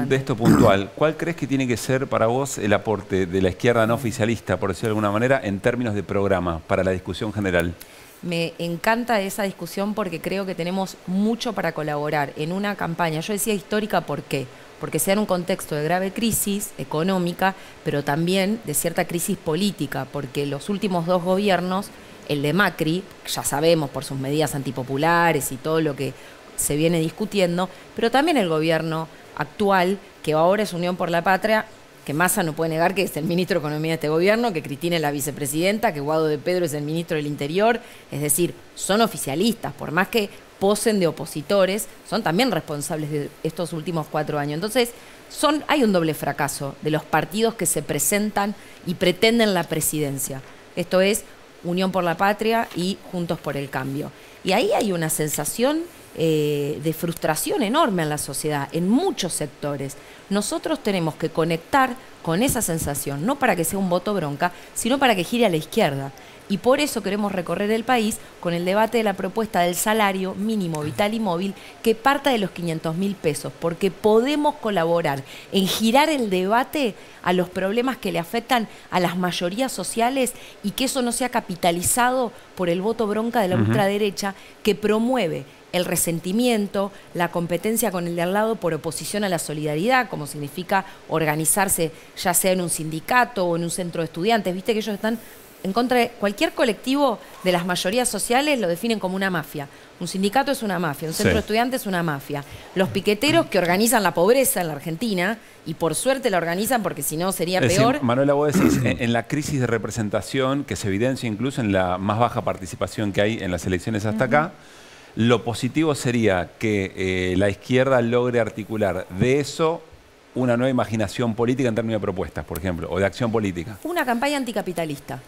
de esto puntual, ¿cuál crees que tiene que ser para vos el aporte de la izquierda no oficialista, por decirlo de alguna manera, en términos de programa para la discusión general? Me encanta esa discusión porque creo que tenemos mucho para colaborar en una campaña. Yo decía histórica, ¿por qué? Porque se da en un contexto de grave crisis económica, pero también de cierta crisis política, porque los últimos dos gobiernos, el de Macri, ya sabemos por sus medidas antipopulares y todo lo que se viene discutiendo, pero también el gobierno actual, que ahora es Unión por la Patria, que Massa no puede negar que es el ministro de Economía de este gobierno, que Cristina es la vicepresidenta, que Guado de Pedro es el ministro del Interior, es decir, son oficialistas, por más que posen de opositores, son también responsables de estos últimos 4 años. Entonces, hay un doble fracaso de los partidos que se presentan y pretenden la presidencia. Esto es Unión por la Patria y Juntos por el Cambio. Y ahí hay una sensación de frustración enorme en la sociedad, en muchos sectores. Nosotros tenemos que conectar con esa sensación, no para que sea un voto bronca, sino para que gire a la izquierda. Y por eso queremos recorrer el país con el debate de la propuesta del salario mínimo vital y móvil que parta de los 500.000 pesos, porque podemos colaborar en girar el debate a los problemas que le afectan a las mayorías sociales y que eso no sea capitalizado por el voto bronca de la ultraderecha que promueve el resentimiento, la competencia con el de al lado por oposición a la solidaridad, como significa organizarse ya sea en un sindicato o en un centro de estudiantes. Viste que ellos están en contra de cualquier colectivo de las mayorías sociales, lo definen como una mafia. Un sindicato es una mafia, un centro de estudiantes es una mafia. Los piqueteros que organizan la pobreza en la Argentina, y por suerte la organizan porque si no sería peor. Decir, Manuela, vos decís, en la crisis de representación que se evidencia incluso en la más baja participación que hay en las elecciones hasta acá, lo positivo sería que la izquierda logre articular de eso una nueva imaginación política en términos de propuestas, por ejemplo, o de acción política. Una campaña anticapitalista.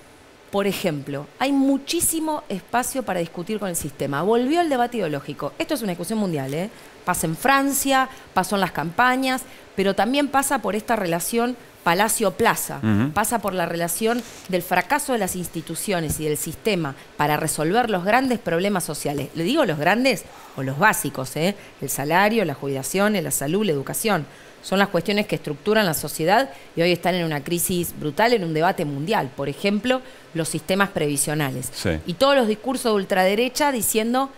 Por ejemplo, hay muchísimo espacio para discutir con el sistema. Volvió el debate ideológico. Esto es una discusión mundial, ¿eh? Pasa en Francia, pasó en las campañas, pero también pasa por esta relación Palacio-Plaza, pasa por la relación del fracaso de las instituciones y del sistema para resolver los grandes problemas sociales. Le digo los grandes o los básicos, ¿eh? El salario, la jubilación, la salud, la educación. Son las cuestiones que estructuran la sociedad y hoy están en una crisis brutal, en un debate mundial. Por ejemplo, los sistemas previsionales. Sí. Y todos los discursos de ultraderecha diciendo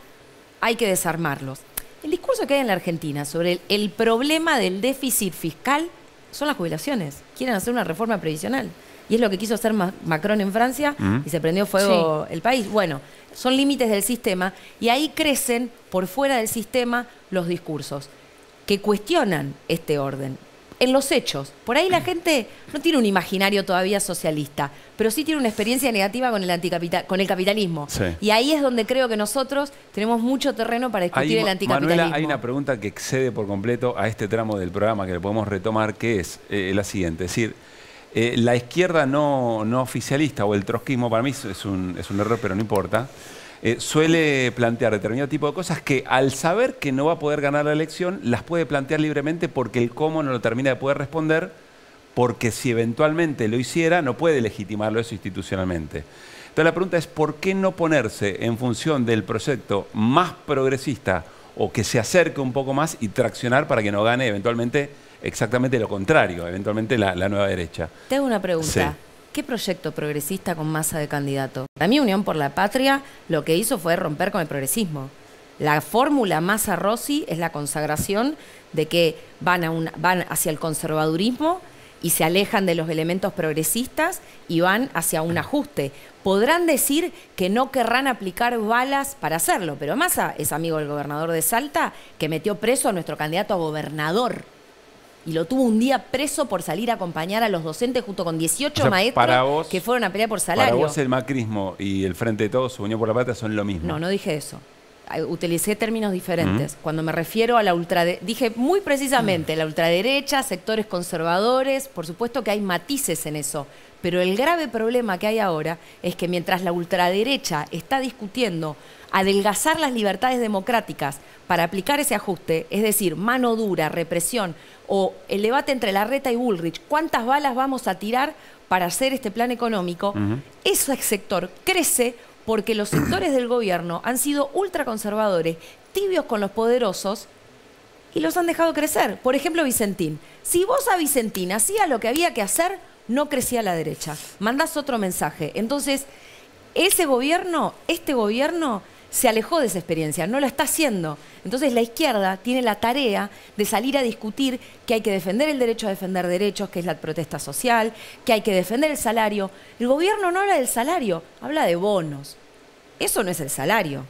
hay que desarmarlos. El discurso que hay en la Argentina sobre el problema del déficit fiscal son las jubilaciones. Quieren hacer una reforma previsional. Y es lo que quiso hacer Macron en Francia y se prendió fuego el país. Bueno, son límites del sistema y ahí crecen por fuera del sistema los discursos que cuestionan este orden. En los hechos, por ahí la gente no tiene un imaginario todavía socialista, pero sí tiene una experiencia negativa con el capitalismo. Sí. Y ahí es donde creo que nosotros tenemos mucho terreno para discutir el anticapitalismo. Manuela, hay una pregunta que excede por completo a este tramo del programa que le podemos retomar, que es la siguiente. Es decir, la izquierda no oficialista o el trotskismo, para mí es un error, pero no importa, suele plantear determinado tipo de cosas que al saber que no va a poder ganar la elección, las puede plantear libremente porque el cómo no lo termina de poder responder, porque si eventualmente lo hiciera, no puede legitimarlo eso institucionalmente. Entonces la pregunta es, ¿por qué no ponerse en función del proyecto más progresista o que se acerque un poco más y traccionar para que no gane eventualmente exactamente lo contrario, eventualmente la nueva derecha? Te hago una pregunta. Sí. ¿Qué proyecto progresista con Massa de candidato? Para mí, Unión por la Patria lo que hizo fue romper con el progresismo. La fórmula Massa-Rossi es la consagración de que van hacia el conservadurismo y se alejan de los elementos progresistas y van hacia un ajuste. Podrán decir que no querrán aplicar balas para hacerlo, pero Massa es amigo del gobernador de Salta que metió preso a nuestro candidato a gobernador. Y lo tuvo un día preso por salir a acompañar a los docentes junto con 18 maestros que fueron a pelear por salario. Para vos el macrismo y el Frente de Todos, Unión por la Patria, son lo mismo. No, no dije eso. Utilicé términos diferentes. Cuando me refiero a la ultraderecha, dije muy precisamente la ultraderecha, sectores conservadores, por supuesto que hay matices en eso. Pero el grave problema que hay ahora es que mientras la ultraderecha está discutiendo adelgazar las libertades democráticas para aplicar ese ajuste, es decir, mano dura, represión, o el debate entre Larreta y Bullrich, ¿cuántas balas vamos a tirar para hacer este plan económico? Ese sector crece porque los sectores del gobierno han sido ultraconservadores, tibios con los poderosos, y los han dejado crecer. Por ejemplo, Vicentín. Si vos a Vicentín hacía lo que había que hacer, no crecía la derecha. Mandás otro mensaje. Entonces, este gobierno se alejó de esa experiencia, no lo está haciendo. Entonces la izquierda tiene la tarea de salir a discutir que hay que defender el derecho a defender derechos, que es la protesta social, que hay que defender el salario. El gobierno no habla del salario, habla de bonos. Eso no es el salario.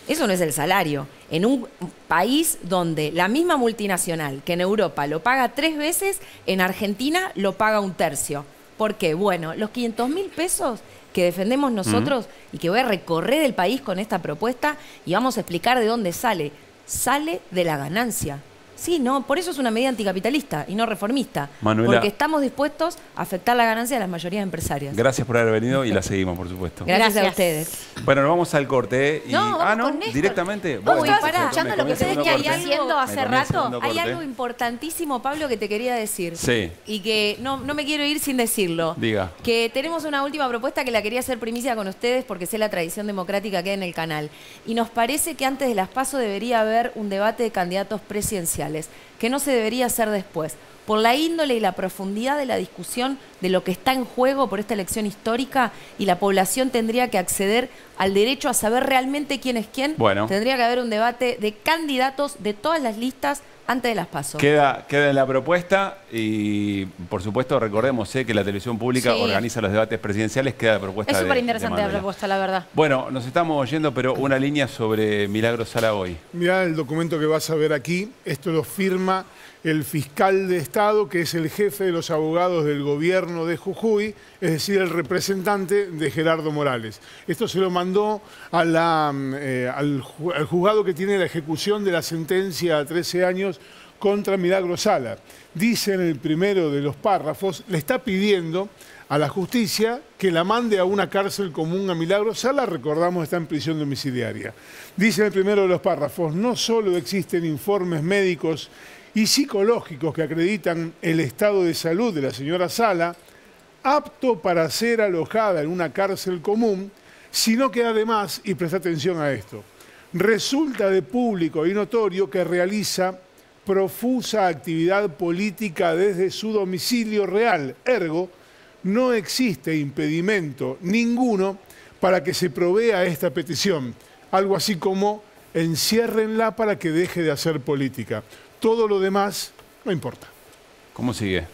Eso no es el salario. En un país donde la misma multinacional que en Europa lo paga 3 veces, en Argentina lo paga 1/3. ¿Por qué? Bueno, los 500.000 pesos que defendemos nosotros y que voy a recorrer el país con esta propuesta y vamos a explicar de dónde sale. Sale de la ganancia. Sí, no, por eso es una medida anticapitalista y no reformista. Manuela. Porque estamos dispuestos a afectar la ganancia de las mayorías empresarias. Gracias por haber venido y la seguimos, por supuesto. Gracias a ustedes. Bueno, nos vamos al corte. Y, No, vamos con Néstor. directamente. Vos Bueno, estabas escuchando lo que ustedes que hay haciendo hace rato. Hay algo importantísimo, Pablo, que te quería decir. Sí. Y que no me quiero ir sin decirlo. Diga. Que tenemos una última propuesta que la quería hacer primicia con ustedes porque sé la tradición democrática que hay en el canal. Y nos parece que antes de las PASO debería haber un debate de candidatos presidenciales, que no se debería hacer después. Por la índole y la profundidad de la discusión de lo que está en juego por esta elección histórica, y la población tendría que acceder al derecho a saber realmente quién es quién. Bueno. Tendría que haber un debate de candidatos de todas las listas antes de las PASO. Queda en la propuesta y, por supuesto, recordemos que la televisión pública Sí. organiza los debates presidenciales. Queda la propuesta Es de súper interesante la Manuela. propuesta, la verdad. Bueno, nos estamos yendo, pero una línea sobre Milagros Sala hoy. Mirá el documento que vas a ver aquí. Esto lo firma el fiscal de Estado, que es el jefe de los abogados del gobierno de Jujuy, es decir, el representante de Gerardo Morales. Esto se lo mandó al juzgado que tiene la ejecución de la sentencia a 13 años contra Milagros Sala. Dice en el primero de los párrafos, le está pidiendo a la justicia que la mande a una cárcel común a Milagros Sala, recordamos está en prisión domiciliaria. Dice en el primero de los párrafos, no solo existen informes médicos y psicológicos que acreditan el estado de salud de la señora Sala, apto para ser alojada en una cárcel común, sino que además, y presta atención a esto, resulta de público y notorio que realiza profusa actividad política desde su domicilio real. Ergo, no existe impedimento ninguno para que se provea esta petición. Algo así como, enciérrenla para que deje de hacer política. Todo lo demás no importa. ¿Cómo sigue?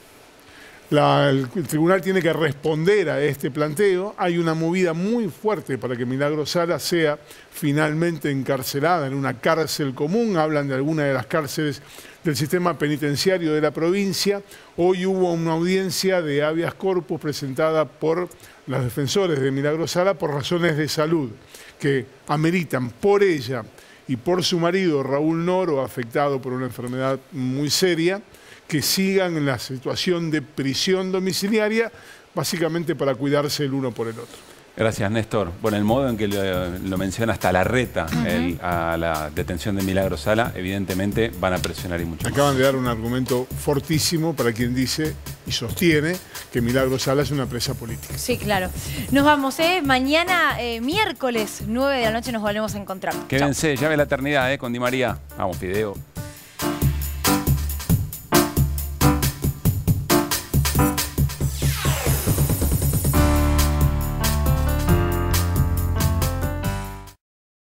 El tribunal tiene que responder a este planteo. Hay una movida muy fuerte para que Milagros Sala sea finalmente encarcelada en una cárcel común. Hablan de alguna de las cárceles del sistema penitenciario de la provincia. Hoy hubo una audiencia de habeas corpus presentada por los defensores de Milagros Sala por razones de salud que ameritan por ella y por su marido Raúl Noro, afectado por una enfermedad muy seria, que sigan en la situación de prisión domiciliaria, básicamente para cuidarse el uno por el otro. Gracias, Néstor. Bueno, el modo en que lo menciona hasta Larreta, a la detención de Milagros Sala, evidentemente van a presionar y mucho más. Acaban de dar un argumento fortísimo para quien dice y sostiene que Milagros Sala es una presa política. Sí, claro. Nos vamos, mañana, miércoles, 9 de la noche, nos volvemos a encontrar. Quédense, llave la eternidad, con Di María. Vamos, Fideo.